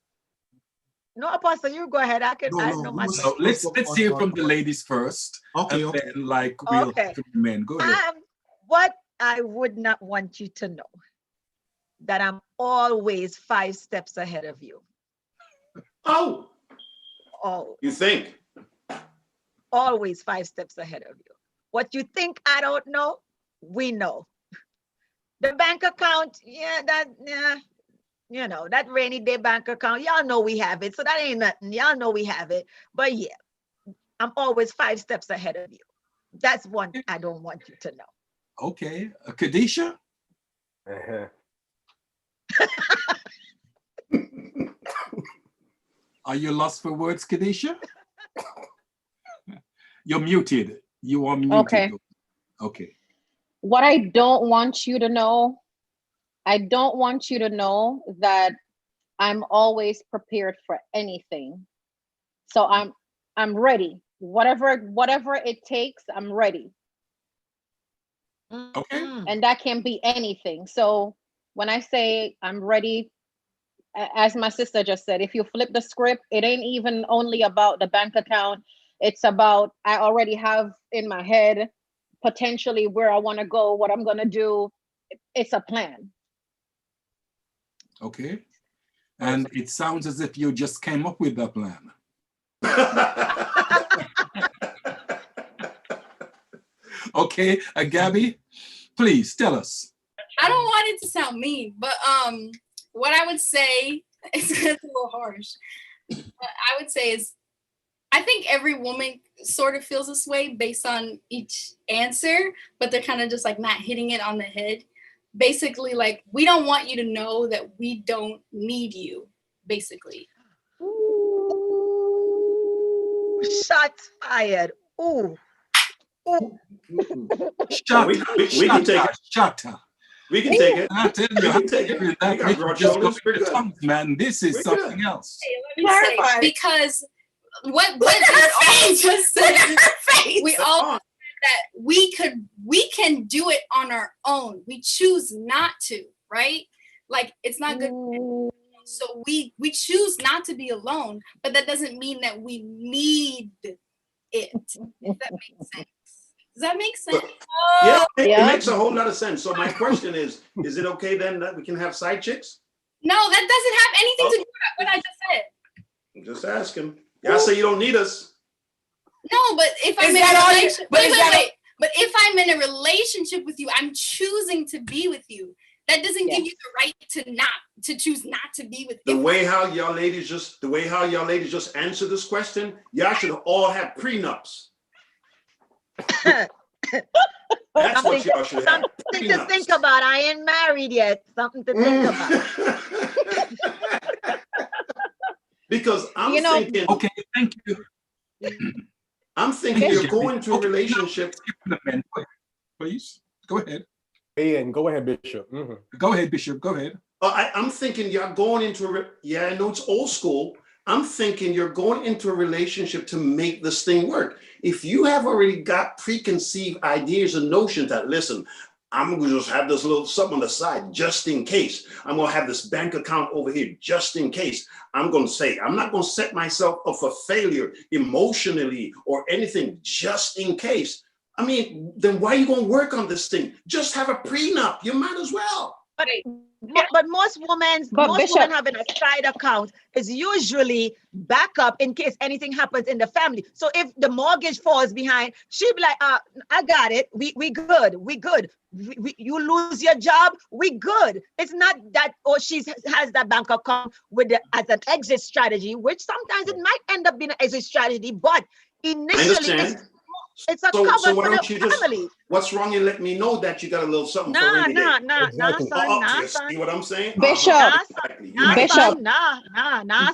No, Apostle, you go ahead. I know my. So let's hear from the ladies first. Okay. And then, we'll hear from the men. Go ahead. What I would not want you to know, that I'm always 5 steps ahead of you. Oh. You think? Always 5 steps ahead of you. What you think I don't know, we know. The bank account, you know, that rainy day bank account, y'all know we have it. So that ain't nothing. Y'all know we have it. But yeah, I'm always 5 steps ahead of you. That's one I don't want you to know. Okay. Kadesha? Uh-huh. Are you lost for words, Kadesha? You're muted. You are muted. Okay. Okay. What I don't want you to know, I don't want you to know that I'm always prepared for anything. So I'm ready. Whatever it takes, I'm ready. Okay. And that can be anything. So when I say I'm ready, as my sister just said, if you flip the script, it ain't even only about the bank account. It's about, I already have in my head potentially where I want to go, what I'm going to do. It's a plan. Okay. And it sounds as if you just came up with the plan. Okay, Gabby, please tell us. I don't want it to sound mean, but what I would say is a little harsh. What I would say is, I think every woman sort of feels this way based on each answer, but they're kind of just like not hitting it on the head. Basically, like, we don't want you to know that we don't need you, basically. Ooh, shots fired. Ooh. Ooh. Shut we can take it. Shut up. We can take it. I tell you, We can take it. We got broad shoulders. We're good. Man, this is something else. Hey, let me say, because what Gizelle just said, we all said that we can do it on our own. We choose not to, right? Like, it's not good. So we choose not to be alone, but that doesn't mean that we need it. If that makes sense. Does that make sense? Yeah, it makes a whole lot of sense. So my question is it okay then that we can have side chicks? No, that doesn't have anything to do with what I just said. I'm just asking. Y'all say you don't need us. No, but if I'm in a relationship, but if I'm in a relationship with you, I'm choosing to be with you. That doesn't give you the right to choose not to be with you. The way how y'all ladies just answer this question, y'all should all have prenups. That's what y'all should have. Something to think about. I ain't married yet. Something to think about. Because I'm thinking. Okay, thank you. I'm thinking you're going to a relationship. Please go ahead. And go ahead, Bishop. Go ahead, Bishop. Go ahead. I'm thinking you're going into I know it's old school. I'm thinking you're going into a relationship to make this thing work. If you have already got preconceived ideas and notions that, listen, I'm going to just have this little something on the side just in case. I'm going to have this bank account over here just in case. I'm going to say, I'm not going to set myself up for failure emotionally or anything just in case. I mean, then why are you going to work on this thing? Just have a prenup. You might as well. But most women having a side account is usually backup in case anything happens in the family. So if the mortgage falls behind, she'd be like, I got it. We good. We good. You lose your job, we good. It's not that, she has that bank account as an exit strategy, which sometimes it might end up being an exit strategy, but initially it's a cover so why for don't the you family. What's wrong? You let me know that you got a little something for rainy day. Nah, son. See what I'm saying? Bishop,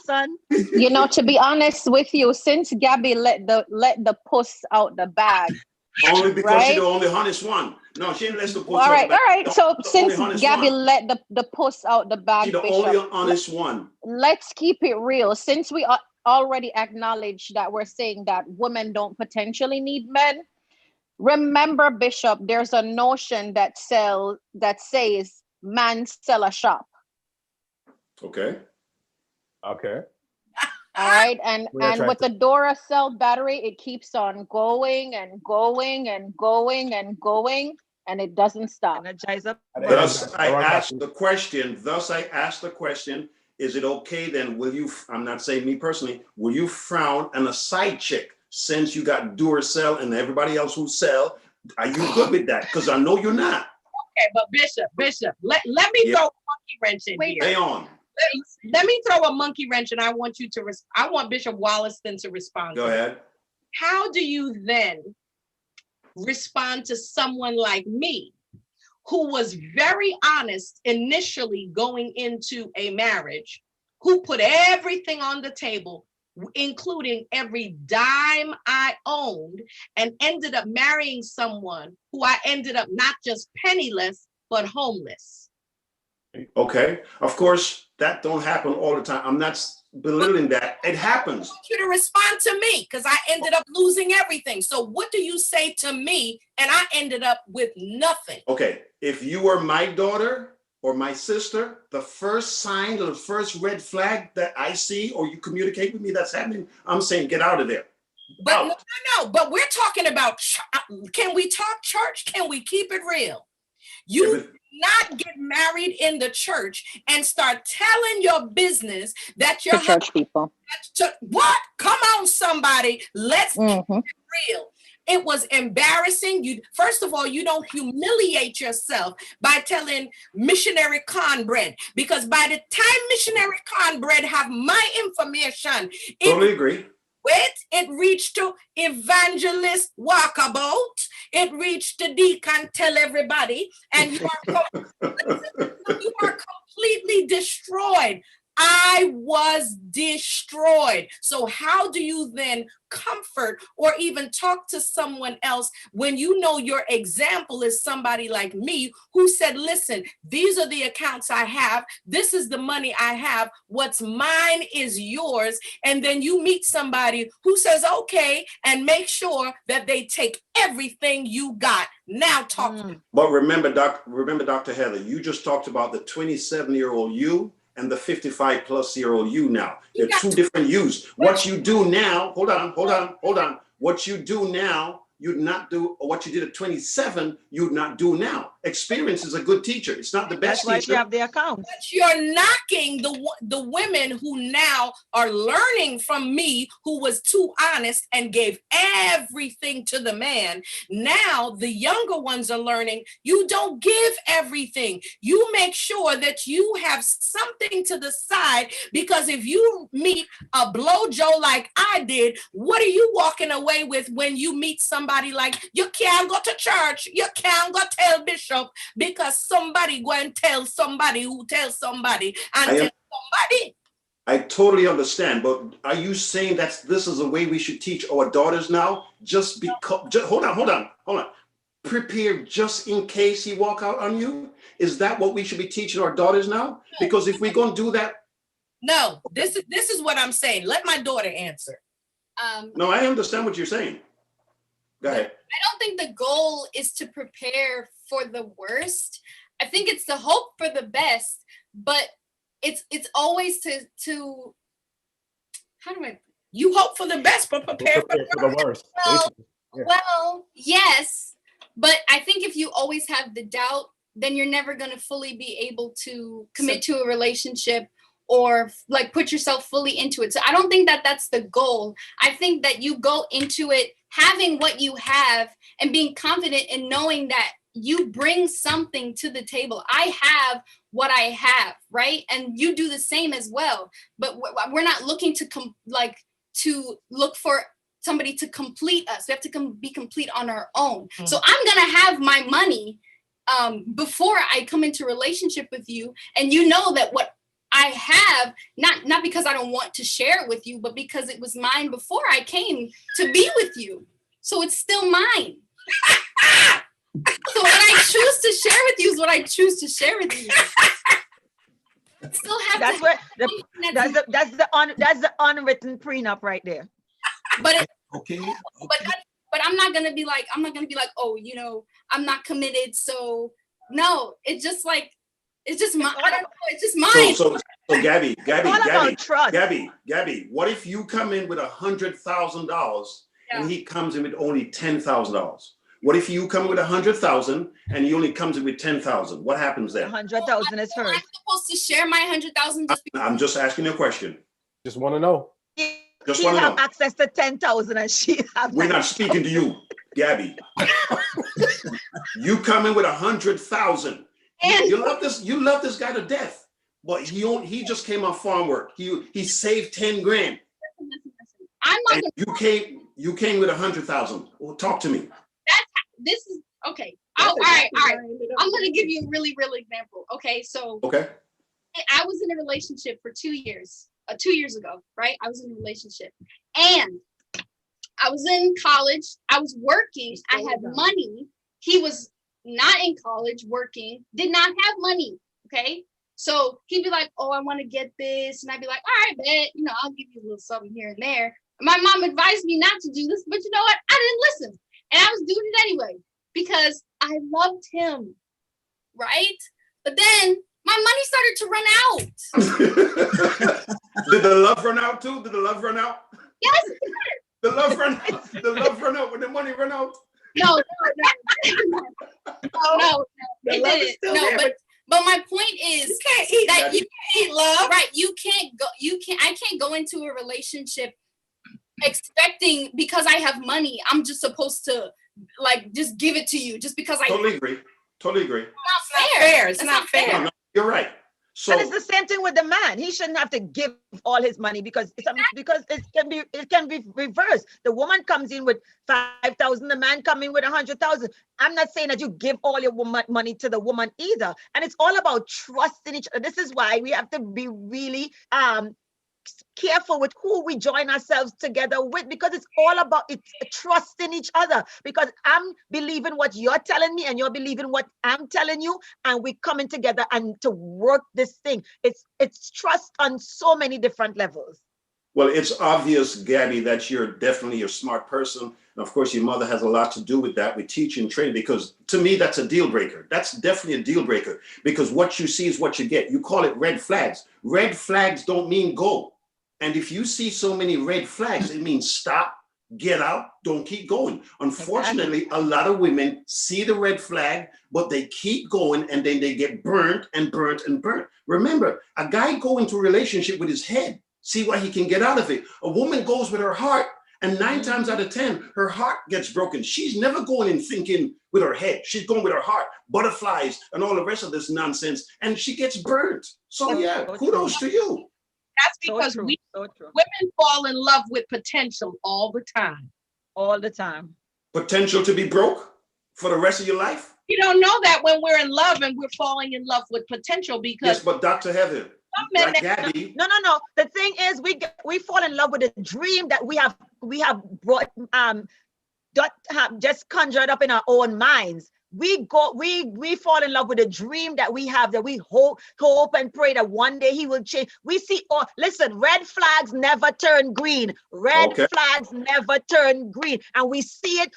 son. You know, to be honest with you, since Gabby let the puss out the bag. Only because she's the only honest one. No, she ain't let the puss out the bag. All right. So since Gabby one. let the puss out the bag, she's the Bishop, only honest one. Let's keep it real. Since we already acknowledge that we're saying that women don't potentially need men, remember, Bishop, there's a notion that says man sell a shop. Okay. All right, and with the Duracell battery, it keeps on going and going and going and going, and it doesn't stop. Thus, I asked the question. Is it okay then? I'm not saying me personally, will you frown on a side chick since you got Duracell and everybody else who sell? Are you good with that? Because I know you're not. Okay, but Bishop, let me throw a monkey wrench in here. Stay on. Let me throw a monkey wrench, and I want Bishop Wollaston to respond. Go ahead. How do you then respond to someone like me, who was very honest initially going into a marriage, who put everything on the table, including every dime I owned, and ended up marrying someone who I ended up not just penniless, but homeless? Okay, of course, that don't happen all the time. I'm not belittling that. It happens. I want you to respond to me because I ended up losing everything. So what do you say to me? And I ended up with nothing. Okay, if you were my daughter or my sister, the first sign or the first red flag that I see or you communicate with me that's happening, I'm saying get out of there. But no, but we're talking about, can we talk church? Can we keep it real? You not get married in the church and start telling your business that you're church people. What? Come on, somebody. Let's keep it real. It was embarrassing. You, first of all, you don't humiliate yourself by telling missionary cornbread, because by the time missionary cornbread have my information, totally agree. It reached to evangelist walkabout. It reached to deacon tell everybody, and you are completely destroyed. I was destroyed. So how do you then comfort or even talk to someone else when you know your example is somebody like me who said, listen, these are the accounts I have. This is the money I have. What's mine is yours. And then you meet somebody who says, okay, and make sure that they take everything you got. Now talk to me. But remember, Dr. Heather, you just talked about the 27-year-old you and the 55-plus-year-old you now. They're two different yous. What you do now, hold on. What you do now, you'd not do, or what you did at 27, you'd not do now. Experience is a good teacher. It's not the best teacher. That's why you have the account. But you're knocking the women who now are learning from me, who was too honest and gave everything to the man. Now the younger ones are learning, you don't give everything. You make sure that you have something to the side, because if you meet a blowjo like I did, what are you walking away with when you meet somebody like, you can't go to church, you can't go tell bishop, because somebody go and tell somebody who tells somebody and tell somebody. I totally understand, but are you saying that this is the way we should teach our daughters now? Just because, hold on. Prepare just in case he walk out on you? Is that what we should be teaching our daughters now? Because if we're going to do that. No, this is what I'm saying. Let my daughter answer. No, I understand what you're saying. Go ahead. I don't think the goal is to prepare for the worst. I think it's to hope for the best, but it's always to how do I? You hope for the best, but prepare for the worst. Well, yes, but I think if you always have the doubt, then you're never going to fully be able to commit to a relationship or like put yourself fully into it. So I don't think that that's the goal. I think that you go into it having what you have and being confident in knowing that you bring something to the table. I have what I have, right? And you do the same as well. But we're not looking to to look for somebody to complete us. We have to be complete on our own. Mm-hmm. So I'm gonna have my money before I come into a relationship with you, and you know that what I have, not because I don't want to share it with you, but because it was mine before I came to be with you. So it's still mine. So what I choose to share with you is what I choose to share with you. Still have that's the unwritten prenup right there. But but I'm not gonna be like, oh, I'm not committed. So no, it's just like, it's just mine. I don't know. It's just mine. So Gabby, what if you come in with $100,000 and he comes in with only $10,000? What if you come with 100,000 and he only comes in with 10,000? What happens then? 100,000 is hers. I'm supposed to share my 100,000 just because. I'm just asking you a question. Just want to know. Just want to know. Have access to 10,000 and she have. We're not speaking to you, Gabby. You come in with 100,000. You love this guy to death, but he just came off farm work. He saved 10 grand. I'm not. And you came with 100,000. Well, talk to me. this is okay. All right. I'm gonna give you a really real example. Okay, so Okay. I was in a relationship for 2 years. 2 years ago, right? I was in a relationship, and I was in college. I was working. I had money. He was not in college, working, did not have money. Okay. So he'd be like, oh, I want to get this. And I'd be like, all right, bet, I'll give you a little something here and there. My mom advised me not to do this, but you know what? I didn't listen. And I was doing it anyway because I loved him. Right. But then my money started to run out. Did the love run out too? Did the love run out? Yes. The love run out. The love run out when the money run out. No. It didn't. No, but my point is you can't eat love. Right. I can't go into a relationship expecting because I have money, I'm just supposed to just give it to you just because I totally agree. It's not fair. It's not fair. No, you're right. So and it's the same thing with the man. He shouldn't have to give all his money because it can be reversed. The woman comes in with 5,000, the man come in with 100,000. I'm not saying that you give all your money to the woman either. And it's all about trusting each other. This is why we have to be really careful with who we join ourselves together with, because it's all about trusting each other, because I'm believing what you're telling me and you're believing what I'm telling you, and we're coming together and to work this thing. It's trust on so many different levels. Well, it's obvious, Gabby, that you're definitely a smart person. And of course, your mother has a lot to do with that, with teaching and training, because to me, that's a deal breaker. That's definitely a deal breaker, because what you see is what you get. You call it red flags. Red flags don't mean go. And if you see so many red flags, it means stop, get out, don't keep going. Unfortunately, a lot of women see the red flag, but they keep going, and then they get burnt and burnt and burnt. Remember, a guy go into a relationship with his head, see what he can get out of it. A woman goes with her heart, and 9 times out of 10, her heart gets broken. She's never going and thinking with her head. She's going with her heart, butterflies and all the rest of this nonsense, and she gets burnt. So yeah, kudos to you. That's because women fall in love with potential all the time. All the time. Potential to be broke for the rest of your life? You don't know that when we're in love and we're falling in love with potential, because yes, but Dr. Heather, like Gabby. No. The thing is, we fall in love with a dream that we have brought just conjured up in our own minds. We fall in love with a dream that we have, that we hope and pray that one day he will change. We see, listen, red flags never turn green. Red flags never turn green. And we see it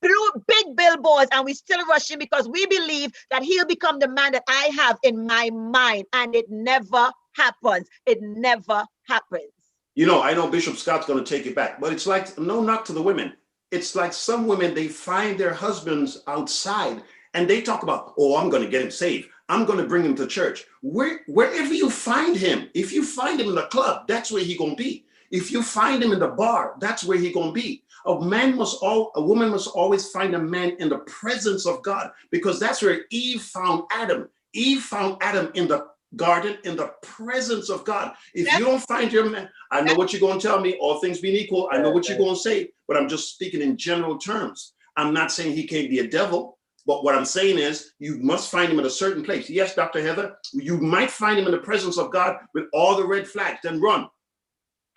through big billboards, and we still rushing because we believe that he'll become the man that I have in my mind. And it never happens. It never happens. I know Bishop Scott's going to take it back, but it's like, no knock to the women. It's like some women, they find their husbands outside and they talk about, oh, I'm going to get him saved. I'm going to bring him to church. Wherever you find him, if you find him in the club, that's where he's going to be. If you find him in the bar, that's where he's going to be. A woman must always find a man in the presence of God, because that's where Eve found Adam. Eve found Adam in the garden, in the presence of God. If you don't find your man, I know what you're going to tell me, all things being equal, I know what you're going to say, but I'm just speaking in general terms. I'm not saying he can't be a devil, but what I'm saying is you must find him in a certain place. Yes, Dr. Heather, you might find him in the presence of God with all the red flags, then run.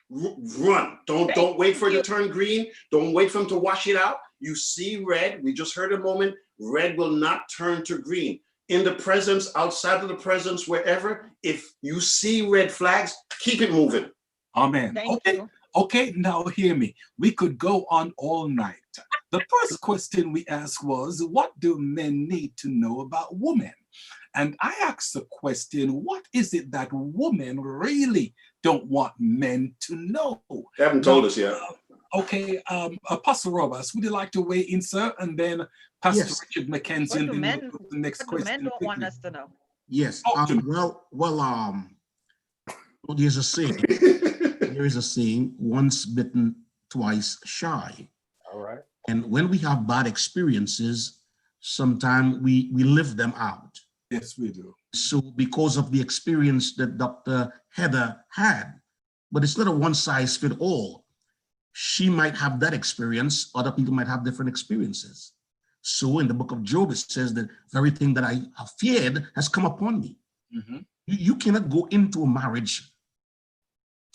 Run. Don't wait for it to turn green. Don't wait for him to wash it out. You see red, we just heard a moment, red will not turn to green. In the presence, outside of the presence, wherever, if you see red flags, keep it moving. Amen. Okay, now hear me. We could go on all night. The first question we asked was, what do men need to know about women? And I asked the question, what is it that women really don't want men to know? They haven't told us yet. Okay, Apostle Roberts, would you like to weigh in, sir? And then Pastor Richard McKenzie, and then the next question. Men don't want us to know. Yes. There's a saying. There is a saying: once bitten, twice shy. All right. And when we have bad experiences, sometimes we live them out. Yes, we do. So because of the experience that Dr. Heather had, but it's not a one size fit all. She might have that experience, other people might have different experiences. So in the book of Job, it says that very thing that I have feared has come upon me. Mm-hmm. You cannot go into a marriage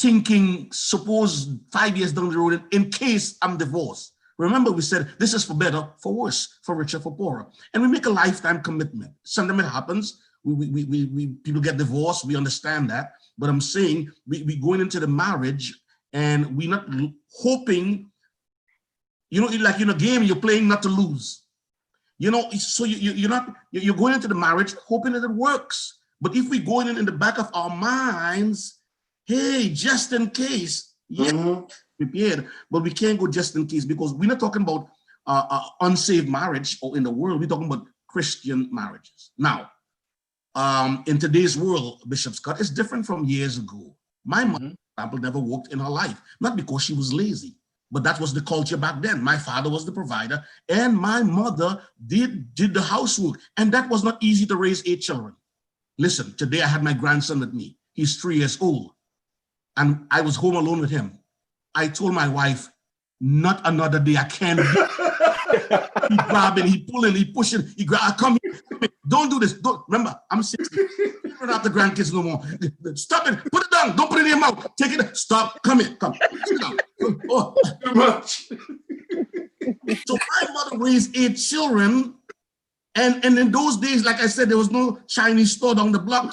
thinking, suppose 5 years down the road, in case I'm divorced. Remember, we said this is for better, for worse, for richer, for poorer. And we make a lifetime commitment. Sometimes it happens. We people get divorced. We understand that. But I'm saying we going into the marriage and we're not hoping, like in a game, you're playing not to lose. So you're going into the marriage hoping that it works. But if we go in the back of our minds, hey, just in case, prepared, but we can't go just in case because we're not talking about unsaved marriage or in the world. We're talking about Christian marriages. Now, in today's world, Bishop Scott, is different from years ago. My mother, for example, never worked in her life, not because she was lazy, but that was the culture back then. My father was the provider, and my mother did the housework, and that was not easy to raise 8 children. Listen, today I had my grandson with me. He's 3 years old, and I was home alone with him. I told my wife, not another day, I can't. He grabbing, he pulling, he pushing, he grab. Come here, don't do this. Don't remember, I'm 60. You don't have the grandkids no more. Stop it, put it down, don't put it in your mouth. Take it, stop, come here, come. Sit down. Oh, too much. So my mother raised 8 children, and in those days, like I said, there was no Chinese store down the block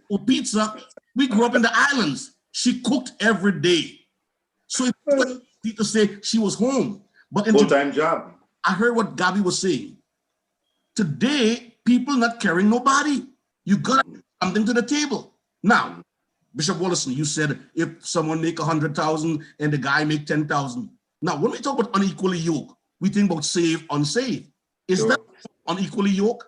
for pizza. We grew up in the islands. She cooked every day. So it's easy to say she was home. But in full-time job. I heard what Gabby was saying. Today, people not carrying nobody. You got to bring something to the table. Now, Bishop Wallison, you said if someone make 100,000 and the guy make 10,000. Now, when we talk about unequally yoked, we think about saved, unsaved. Is that unequally yoked?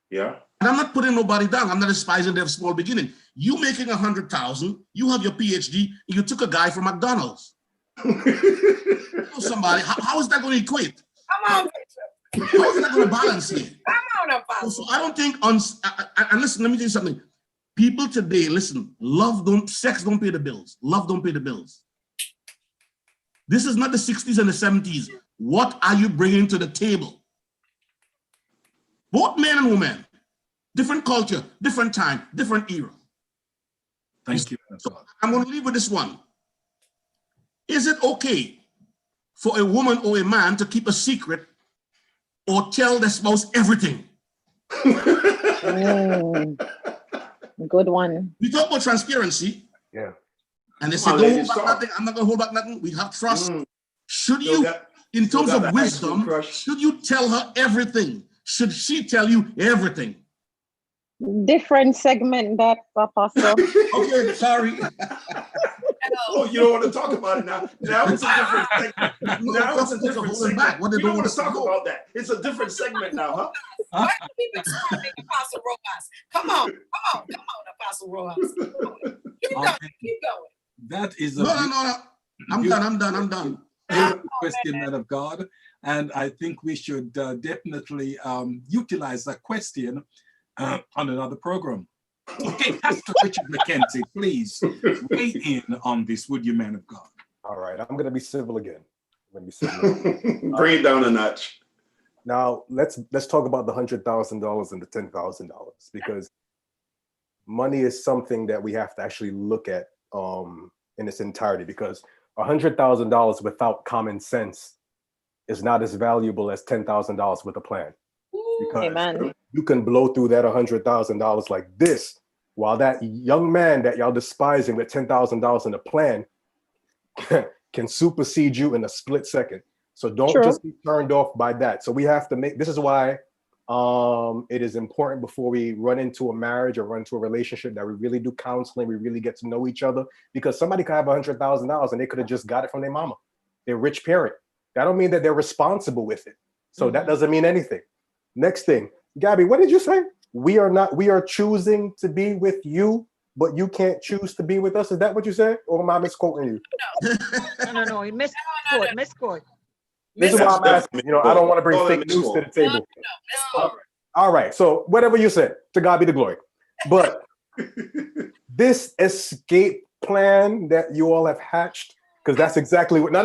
Yeah. And I'm not putting nobody down. I'm not despising their small beginning. You making 100,000, you have your PhD, and you took a guy from McDonald's. Somebody, how is that going to equate? Come on, Bishop. How is that going to balance here? Come on, Apostle. So I don't think and listen, let me tell you something. People today, listen, sex don't pay the bills. Love don't pay the bills. This is not the 60s and the 70s. What are you bringing to the table? Both men and women, different culture, different time, different era. Thank you. So I'm going to leave with this one. Is it okay for a woman or a man to keep a secret or tell their spouse everything? Good one. We talk about transparency. Yeah. And they say, don't hold back nothing. I'm not going to hold back nothing. We have trust. Should you, in terms of wisdom, should you tell her everything? Should she tell you everything? Different segment, that, Apostle. Okay, sorry. Oh, you don't want to talk about it now. Now it's a different segment. Now it's a different segment. We don't want to talk about that. It's a different segment now, huh? Why are we responding, Apostle Rojas? Come on, Apostle Rojas. Keep going. That is a no. I'm done. Question, man of God. And I think we should definitely utilize that question on another program. Okay, Pastor Richard McKenzie, please weigh in on this, would you, man of God? All right, I'm going to be civil again. Bring it down a notch. Now, let's talk about the $100,000 and the $10,000, because money is something that we have to actually look at in its entirety, because $100,000 without common sense is not as valuable as $10,000 with a plan. Because Amen. You can blow through that $100,000 like this, while that young man that y'all despising with $10,000 in a plan can supersede you in a split second. So don't just be turned off by that. So we have to this is why it is important before we run into a marriage or run into a relationship that we really do counseling, we really get to know each other, because somebody could have $100,000 and they could have just got it from their mama, their rich parent. That don't mean that they're responsible with it. So that doesn't mean anything. Next thing, Gabby, what did you say? We are choosing to be with you, but you can't choose to be with us. Is that what you said? Or am I misquoting you? No. You misquote. This is why I'm asking. I don't want to bring fake news to the table. All right. So whatever you said, to God be the glory. But this escape plan that you all have hatched Because that's exactly what. No.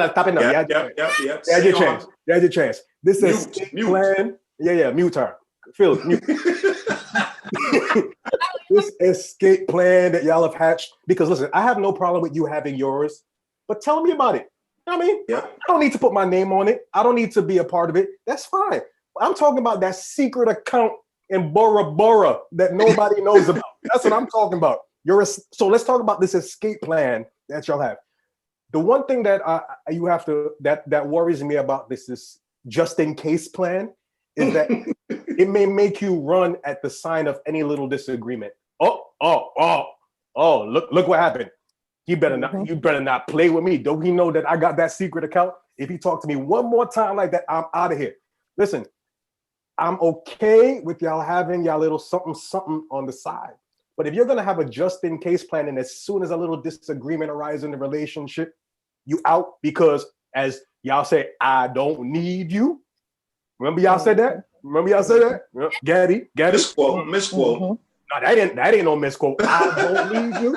Stop it now. Yep. You had your chance. You had your chance. This is escape plan. Yeah. Mute her. Phil, mute. This escape plan that y'all have hatched. Because listen, I have no problem with you having yours, but tell me about it. You know what I mean? Yeah. I don't need to put my name on it. I don't need to be a part of it. That's fine. I'm talking about that secret account in Bora Bora that nobody knows about. That's what I'm talking about. So let's talk about this escape plan that y'all have. The one thing that you have to that worries me about this just in case plan is that it may make you run at the sign of any little disagreement. Look what happened. You better not play with me. Don't he know that I got that secret account? If he talk to me one more time like that, I'm out of here. Listen, I'm okay with y'all having y'all little something on the side. But if you're gonna have a just in case plan, and as soon as a little disagreement arises in the relationship, you out because, as y'all say, I don't need you. Remember y'all said that? Gaddy. Misquote. No, that ain't no misquote. I don't need you.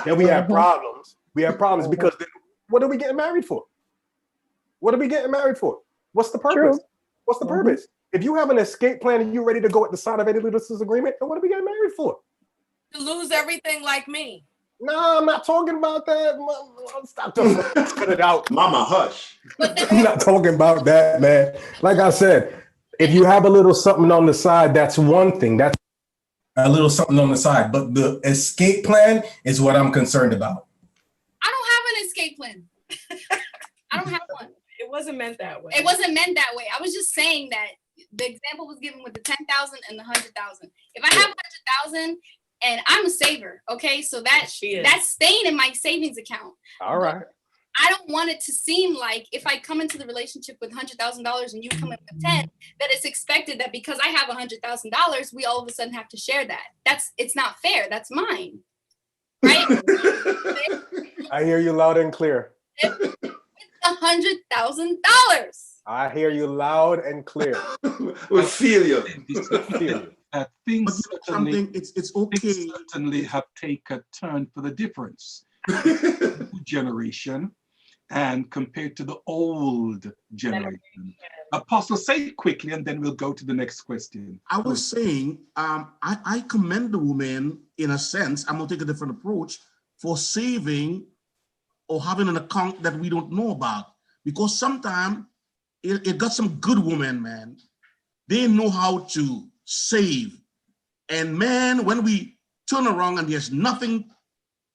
Then we have problems. Because then, what are we getting married for? What's the purpose? True. What's the purpose? If you have an escape plan and you're ready to go at the side of any little disagreement, then what are we getting married for? To lose everything like me. No, I'm not talking about that. Stop talking. Cut it out. Mama, hush. I'm not talking about that, man. Like I said, if you have a little something on the side, that's one thing. That's a little something on the side. But the escape plan is what I'm concerned about. I don't have an escape plan. I don't have one. It wasn't meant that way. It wasn't meant that way. I was just saying that the example was given with the 10,000 and the 100,000. If I have 100,000 and I'm a saver, okay, so that's staying in my savings account. All right. I don't want it to seem like if I come into the relationship with $100,000 and you come in with 10, that it's expected that because I have $100,000, we all of a sudden have to share that. It's not fair. That's mine, right? I hear you loud and clear. $100,000. I hear you loud and clear. We feel you. Things it's okay. Things certainly have taken a turn for the difference. New generation and compared to the old generation. Apostle, say it quickly and then we'll go to the next question. I was saying, I commend the woman in a sense. I'm going to take a different approach for saving or having an account that we don't know about. Because sometimes it got some good women, man. They know how to save. And man, when we turn around and there's nothing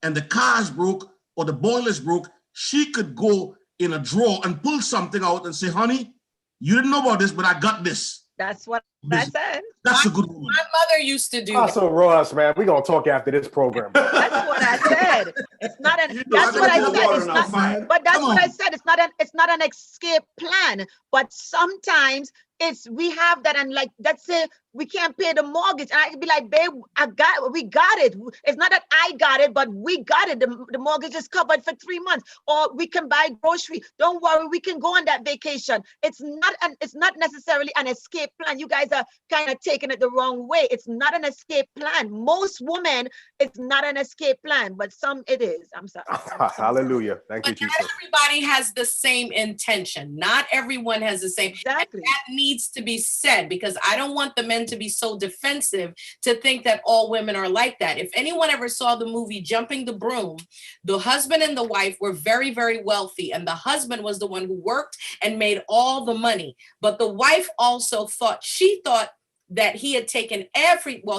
and the car's broke or the boiler's broke, she could go in a drawer and pull something out and say, honey, you didn't know about this, but I got this. That's what I said. That's a good woman. My mother used to do that. Also, Ross, man, we're going to talk after this program. That's what I said. It's not an. That's what I said. It's not. But that's what I said. It's not an escape plan. But sometimes we have that, and like let's say we can't pay the mortgage, and I could be like, babe, we got it. It's not that I got it, but we got it. The mortgage is covered for 3 months, or we can buy grocery. Don't worry, we can go on that vacation. It's not necessarily an escape plan. You guys are kind of taking it the wrong way. It's not an escape plan. Most women, it's not an escape plan, but some it is. I'm sorry. Hallelujah. Thank you, But Jesus. not everybody has the same intention. Not everyone has the same. Exactly. And that needs to be said, because I don't want the men to be so defensive to think that all women are like that. If anyone ever saw the movie Jumping the Broom, the husband and the wife were very, very wealthy, and the husband was the one who worked and made all the money. But the wife also thought that he had taken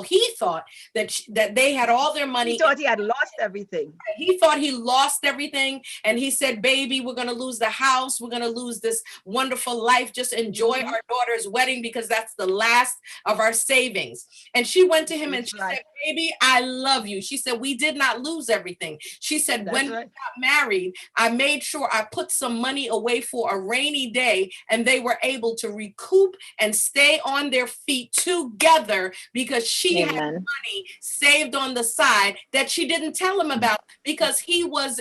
he thought that they had all their money. He thought he had lost everything. He thought he lost everything. And he said, baby, we're going to lose the house. We're going to lose this wonderful life. Just enjoy our daughter's wedding because that's the last of our savings. And she went to him and she said, baby, I love you. She said, we did not lose everything. She said, when we got married, I made sure I put some money away for a rainy day, and they were able to recoup and stay on their feet together because she had money saved on the side that she didn't tell him about because he was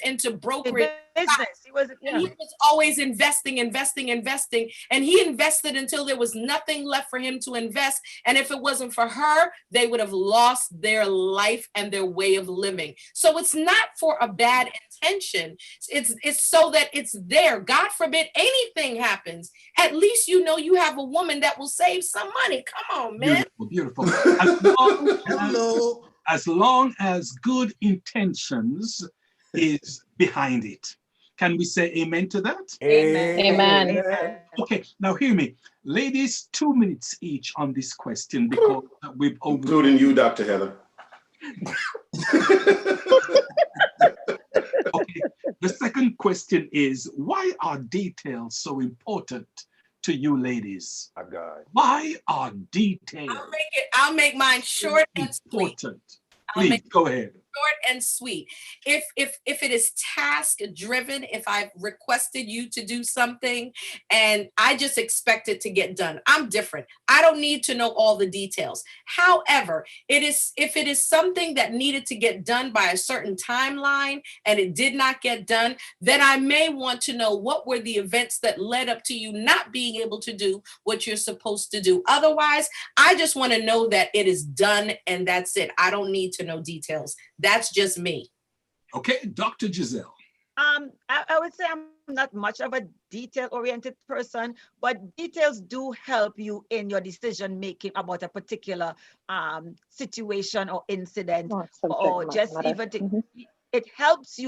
into brokerage business. He was, And he was always investing. And he invested until there was nothing left for him to invest. And if it wasn't for her, they would have lost their life and their way of living. So it's not for a bad intention. It's so that it's there. God forbid anything happens. At least you know you have a woman that will save some money. Come on, man. Beautiful. Hello. As long as good intentions is behind it. Can we say amen to that? Amen. Okay, now hear me. Ladies, 2 minutes each on this question because we've including you, Dr. Heather. Okay, the second question is, why are details so important to you ladies? My God. Why are details I'll make mine short and sweet. important? Please go ahead. Short and sweet. If it is task driven, if I've requested you to do something and I just expect it to get done, I'm different. I don't need to know all the details. However, if it is something that needed to get done by a certain timeline and it did not get done, then I may want to know what were the events that led up to you not being able to do what you're supposed to do. Otherwise, I just want to know that it is done and that's it. I don't need to know details. That's just me. Okay, Dr. Gizelle. I would say I'm not much of a detail-oriented person, but details do help you in your decision making about a particular situation or incident, or just even to, it helps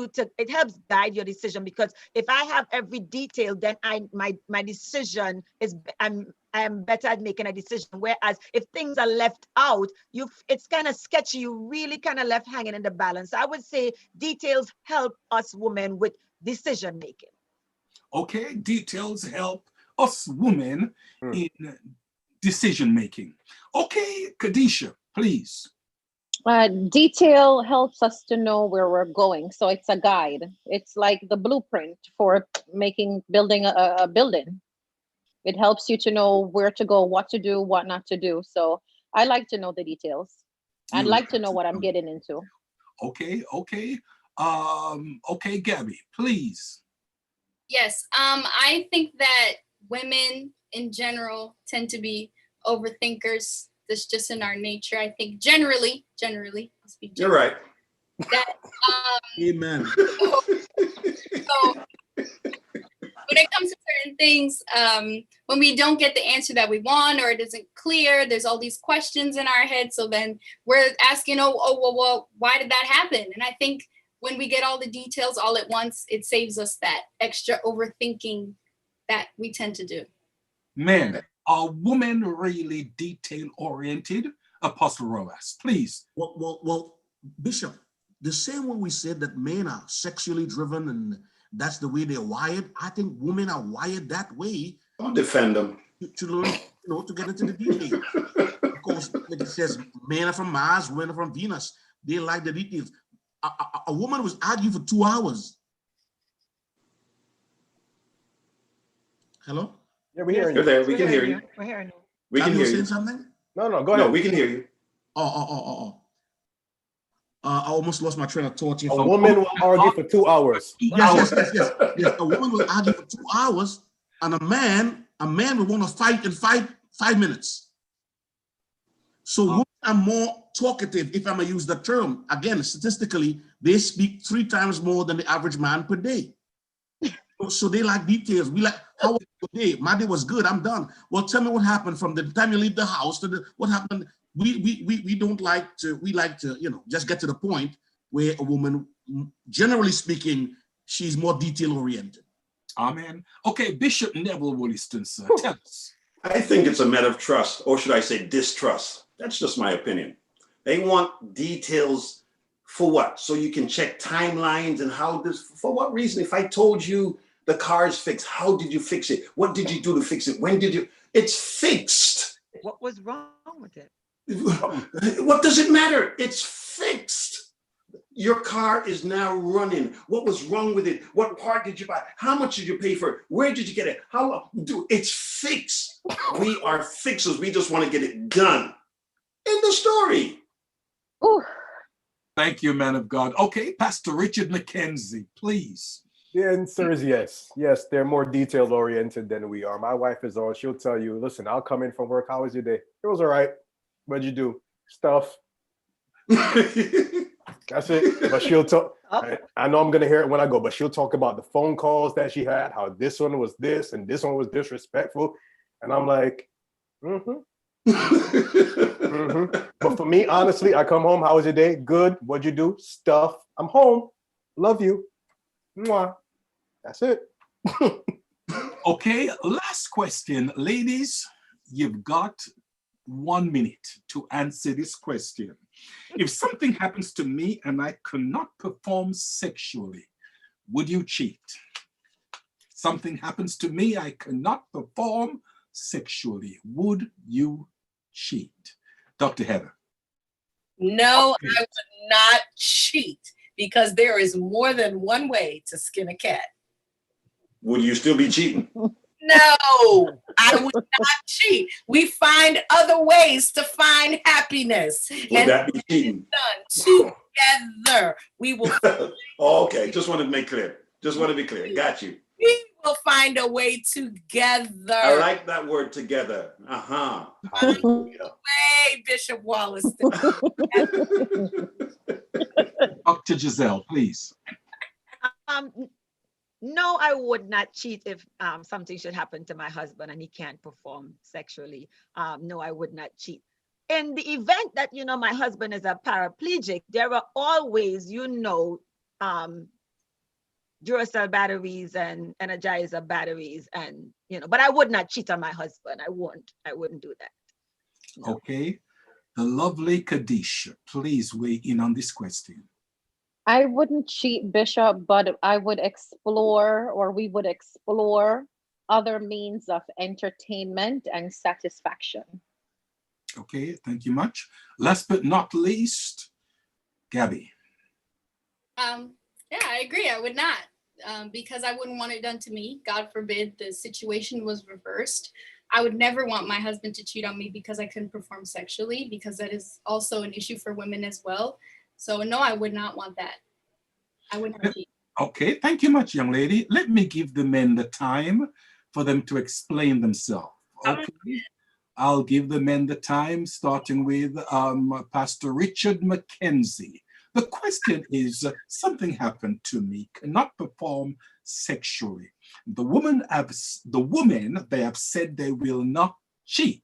guide your decision, because if I have every detail, then my decision is I am better at making a decision. Whereas if things are left out, it's kind of sketchy. You really kind of left hanging in the balance. I would say details help us women with decision making. Okay, details help us women in decision making. Okay, Kadesha, please. Detail helps us to know where we're going. So it's a guide. It's like the blueprint for building a building. It helps you to know where to go, what to do, what not to do. So I like to know the details. I'd like to know what I'm getting into. Okay. Okay, Gabby, please. Yes, I think that women in general tend to be overthinkers. That's just in our nature. I think generally, I'll speak You're right. That, Amen. So when it comes to certain things, when we don't get the answer that we want or it isn't clear, there's all these questions in our head. So then we're asking, well, why did that happen? And I think when we get all the details all at once, it saves us that extra overthinking that we tend to do. Men, are women really detail-oriented? Apostle Roas, please. Well, Bishop, the same way we said that men are sexually driven and that's the way they're wired, I think women are wired that way. Don't defend them. To learn, to get into the details. Of course, like it says, men are from Mars, women are from Venus. They like the details. A woman was arguing for 2 hours. Hello? Yeah, we're hearing You're you. there. We can hear you. We're hearing you. We can hear you. Saying something? No, go ahead. No, we can hear you. I almost lost my train of thought. A woman will argue for 2 hours. Yes. A woman will argue for 2 hours, and a man will want to fight in 5 minutes. So women are more talkative, if I may use the term. Again, statistically, they speak 3 times more than the average man per day. So they like details. We like, how was your day? My day was good. I'm done. Well, tell me what happened from the time you leave the house to what happened. We don't like to. We like to, just get to the point where a woman, generally speaking, she's more detail oriented. Amen. Okay, Bishop Neville Williston, sir, tell us. I think it's a matter of trust, or should I say distrust. That's just my opinion. They want details for what? So you can check timelines and how this, for what reason? If I told you the car is fixed, how did you fix it? What did you do to fix it? When did you? It's fixed. What was wrong with it? What does it matter? It's fixed. Your car is now running. What was wrong with it? What part did you buy? How much did you pay for it? Where did you get it? How long? It's fixed. We are fixers. We just want to get it done. End the story. Ooh. Thank you, man of God. Okay, Pastor Richard McKenzie, please. The answer is yes. Yes, they're more detail oriented than we are. My wife is on. She'll tell you, listen, I'll come in from work. How was your day? It was all right. What'd you do? Stuff. That's it. But she'll talk. I know I'm gonna hear it when I go, but she'll talk about the phone calls that she had, how this one was this and this one was disrespectful. And I'm like, But for me, honestly, I come home. How was your day? Good. What'd you do? Stuff. I'm home. Love you. Mwah. That's it. Okay, last question. Ladies, you've got 1 minute to answer this question. If something happens to me and I cannot perform sexually, would you cheat? Something happens to me, I cannot perform sexually. Would you cheat? Dr. Heather. No, I would not cheat because there is more than one way to skin a cat. Would you still be cheating? No, I would not cheat. We find other ways to find happiness. Would that be cheating? Done together. We will. Oh, okay, just want to make clear. Just want to be clear. Got you. We will find a way together. I like that word, together. Way, Bishop Wallace. Dr. Gizelle, please. No, I would not cheat if something should happen to my husband and he can't perform sexually. No, I would not cheat. In the event that, my husband is a paraplegic, there are always, Duracell batteries and Energizer batteries and, but I would not cheat on my husband. I wouldn't do that. No. Okay. The lovely Kadesha, please weigh in on this question. I wouldn't cheat, Bishop, but I would explore, or we would explore, other means of entertainment and satisfaction. Okay, thank you much. Last but not least, Gabby. Yeah, I agree. I would not, because I wouldn't want it done to me. God forbid the situation was reversed. I would never want my husband to cheat on me because I couldn't perform sexually, because that is also an issue for women as well. So no, I would not want that. I would not cheat. Okay, thank you much, young lady. Let me give the men the time for them to explain themselves. Okay, I'll give the men the time, starting with Pastor Richard McKenzie. The question is, something happened to me, cannot perform sexually. The women, they have said they will not cheat.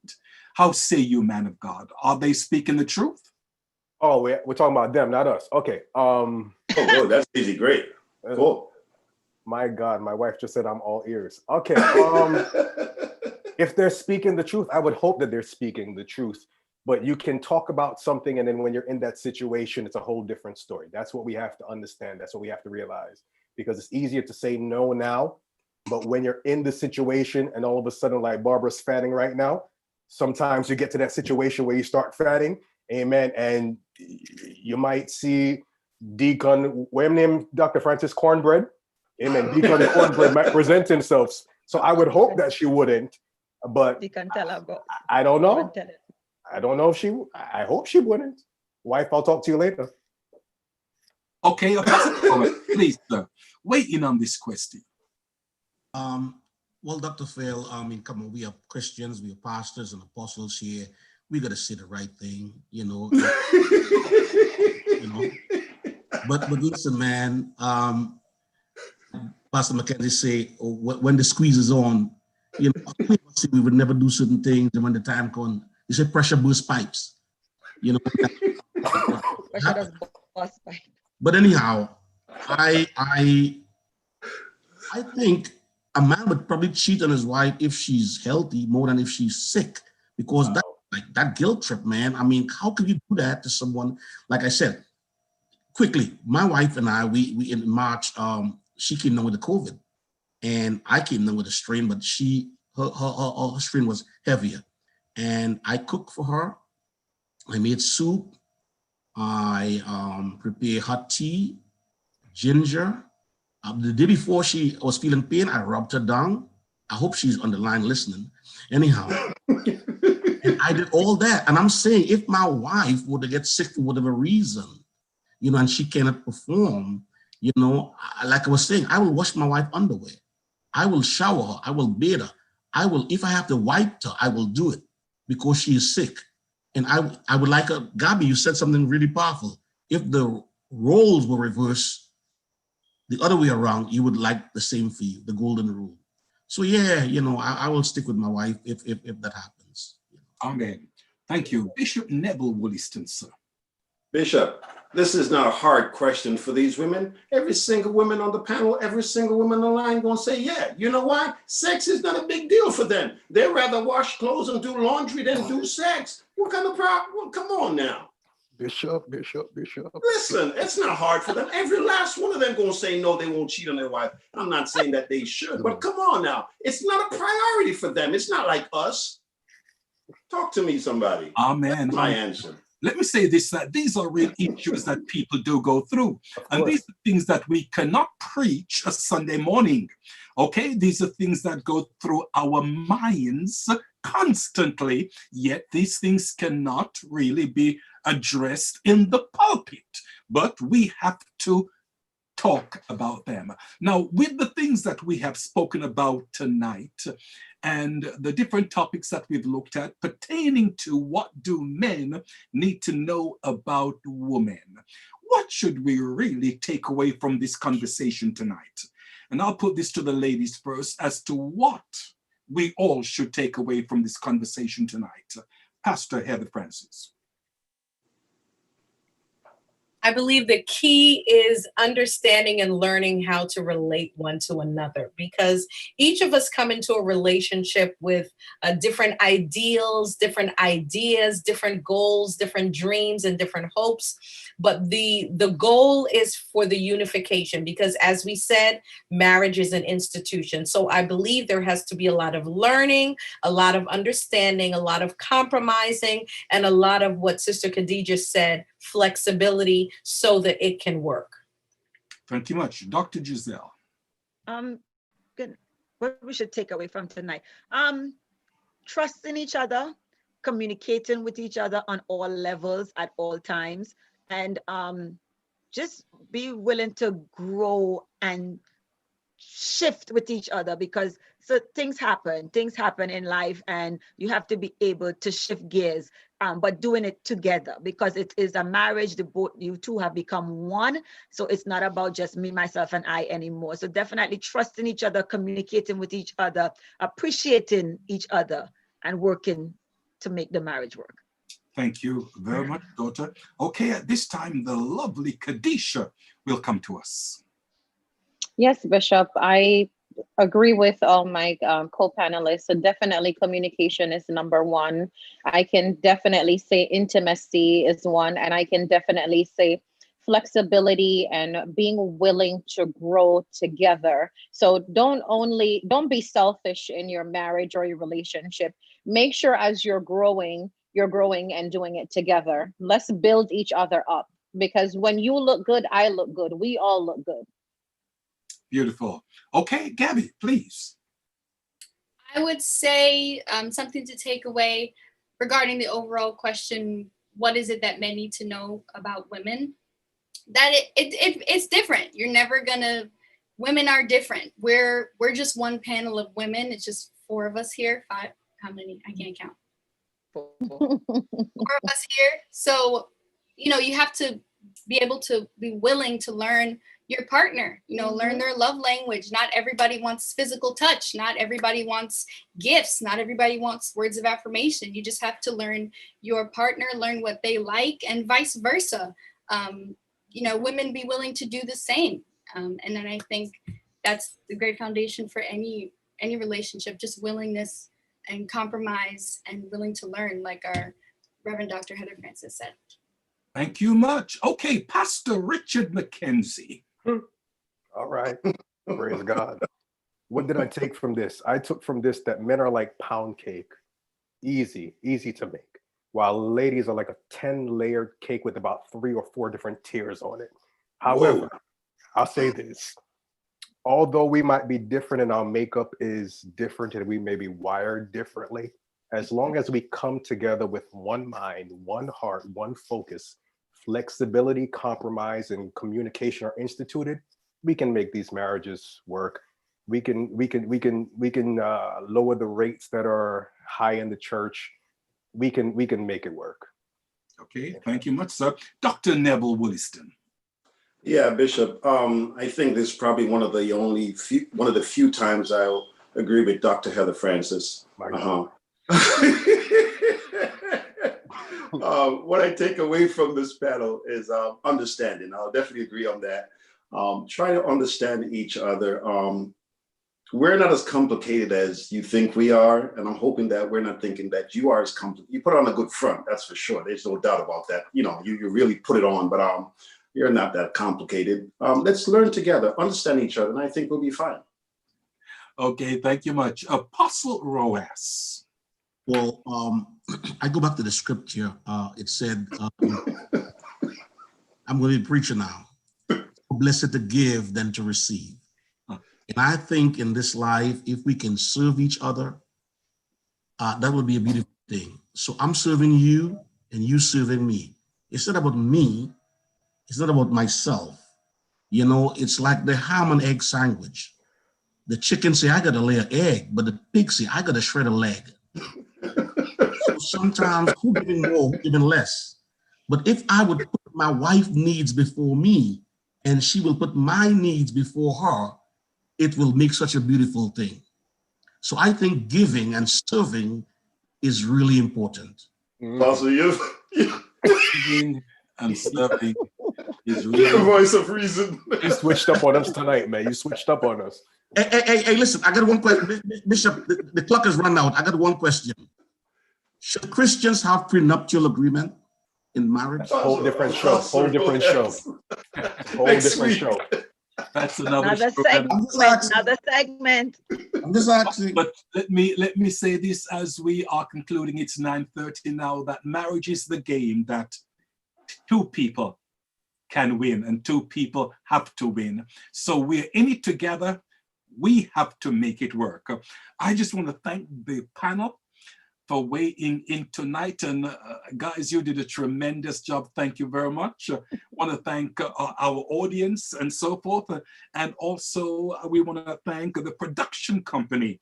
How say you, man of God? Are they speaking the truth? Oh, we're talking about them, not us. Okay. Oh, that's easy. Great. Cool. My God, my wife just said I'm all ears. Okay. If they're speaking the truth, I would hope that they're speaking the truth. But you can talk about something, and then when you're in that situation, it's a whole different story. That's what we have to understand. That's what we have to realize. Because it's easier to say no now, but when you're in the situation and all of a sudden, like Barbara's fatting right now, sometimes you get to that situation where you start fatting, amen, and you might see Deacon, what's his name, Dr. Francis Cornbread, amen, Deacon Cornbread might present himself. So I would hope that she wouldn't, but Deacon tell her go. I don't know. I don't know if she, I hope she wouldn't. Wife, I'll talk to you later. Okay, please, sir, weigh in on this question. Well, Dr. Phil, I mean, come on, we are Christians, we are pastors and apostles here. We got to say the right thing, But listen, man, Pastor Mackenzie say, when the squeeze is on, we would never do certain things, and when the time comes, you say pressure burst pipes, Pressure does burst pipe. But anyhow, I think a man would probably cheat on his wife if she's healthy more than if she's sick, because that guilt trip, man. I mean, how can you do that to someone? Like I said, quickly, my wife and I, we in March, she came down with the COVID, and I came down with a strain, but her strain was heavier. And I cooked for her. I made soup. I prepared hot tea, ginger. The day before she was feeling pain, I rubbed her down. I hope she's on the line listening. Anyhow, and I did all that. And I'm saying, if my wife were to get sick for whatever reason, and she cannot perform, You know, like I was saying, I will wash my wife underwear. I will shower her. I will bathe her. I will, if I have to wipe her, I will do it because she is sick. And I would like a, Gabi, you said something really powerful. If the roles were reversed the other way around, you would like the same for you, the golden rule. So yeah, you know, I will stick with my wife if that happens. Amen. Thank you. Bishop Neville Wollaston, sir. Bishop, this is not a hard question for these women. Every single woman on the panel, every single woman on the line gonna say, yeah. You know why? Sex is not a big deal for them. They'd rather wash clothes and do laundry than do sex. What kind of problem? Well, come on now. Bishop. Listen, it's not hard for them. Every last one of them gonna say no, they won't cheat on their wife. I'm not saying that they should, but come on now. It's not a priority for them. It's not like us. Talk to me, somebody. Amen. That's my answer. Let me say this, that these are real issues that people do go through. And these are things that we cannot preach a Sunday morning. Okay, these are things that go through our minds constantly, yet these things cannot really be addressed in the pulpit. But we have to talk about them. Now, with the things that we have spoken about tonight and the different topics that we've looked at pertaining to what do men need to know about women, what should we really take away from this conversation tonight? And I'll put this to the ladies first as to what we all should take away from this conversation tonight. Pastor Heather Francis. I believe the key is understanding and learning how to relate one to another, because each of us come into a relationship with different ideals, different ideas, different goals, different dreams, and different hopes. But the goal is for the unification, because as we said, marriage is an institution. So I believe there has to be a lot of learning, a lot of understanding, a lot of compromising, and a lot of what Sister Kadesha said, flexibility, so that it can work. Thank you much. Dr. Gizelle. Good. What we should take away from tonight. Trusting each other, communicating with each other on all levels at all times, and just be willing to grow and shift with each other, because so things happen in life, and you have to be able to shift gears, but doing it together, because it is a marriage. You two have become one, so it's not about just me, myself, and I anymore. So definitely trusting each other, communicating with each other, appreciating each other, and working to make the marriage work. Thank you very much, daughter. Okay, at this time, the lovely Kadesha will come to us. Yes, Bishop, I agree with all my co-panelists. So definitely communication is number one. I can definitely say intimacy is one, and I can definitely say flexibility and being willing to grow together. So don't be selfish in your marriage or your relationship. Make sure as you're growing and doing it together. Let's build each other up, because when you look good, I look good. We all look good. Beautiful. Okay, Gabby, please. I would say something to take away regarding the overall question, what is it that men need to know about women? That it's different. You're never gonna, women are different. We're just one panel of women. It's just 4 of us here. 5, how many? I can't count. 4 of us here. So, you know, you have to be able to be willing to learn your partner, you know, learn their love language. Not everybody wants physical touch. Not everybody wants gifts. Not everybody wants words of affirmation. You just have to learn your partner, learn what they like, and vice versa. You know, women be willing to do the same. And then I think that's the great foundation for any relationship, just willingness and compromise and willing to learn, like our Reverend Dr. Heather Francis said. Thank you much. Okay, Pastor Richard McKenzie. All right. Praise God. What did I take from this? I took from this that men are like pound cake. Easy to make. While ladies are like a 10-layered cake with about 3 or 4 different tiers on it. However, I'll say this. Although we might be different and our makeup is different and we may be wired differently, as long as we come together with one mind, one heart, one focus, flexibility, compromise, and communication are instituted, we can make these marriages work. We can lower the rates that are high in the church. We can make it work. Okay, thank you much, sir. Dr. Neville Williston. Yeah, Bishop. I think this is probably one of the few times I'll agree with Dr. Heather Francis. What I take away from this panel is understanding. I'll definitely agree on that. Try to understand each other. We're not as complicated as you think we are, and I'm hoping that we're not thinking that you are as complicated. You put on a good front, that's for sure. There's no doubt about that. You know, you really put it on, but you're not that complicated. Let's learn together, understand each other, and I think we'll be fine. Okay, thank you much. Apostle Roas. Well, I go back to the scripture. It said, I'm going to be preaching now. Blessed to give than to receive. And I think in this life, if we can serve each other, that would be a beautiful thing. So I'm serving you and you serving me. It's not about me. It's not about myself. You know, it's like the ham and egg sandwich. The chicken say, I got to lay an egg, but the pig say, I got to shred a leg. So sometimes who giving more, who giving less? But if I would put my wife's needs before me and she will put my needs before her, it will make such a beautiful thing. So I think giving and serving is really important. Apostle, giving and serving is really the voice of reason. You switched up on us tonight, man. You switched up on us. Hey, listen, I got one question. Bishop, the clock has run out. I got one question. Should Christians have prenuptial agreement in marriage? Whole different show. Whole different show. Whole different show. That's another segment. Another segment. I'm just asking. But let me say this as we are concluding. It's 9:30 now. That marriage is the game that two people can win and two people have to win. So we're in it together. We have to make it work. I just want to thank the panel for weighing in tonight. And guys, you did a tremendous job. Thank you very much. I want to thank our audience and so forth. And also we want to thank the production company,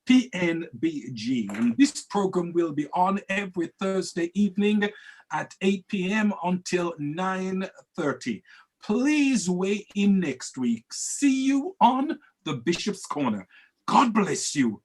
PNBG. And this program will be on every Thursday evening at 8 p.m. until 9:30. Please weigh in next week. See you on the Bishop's Corner. God bless you.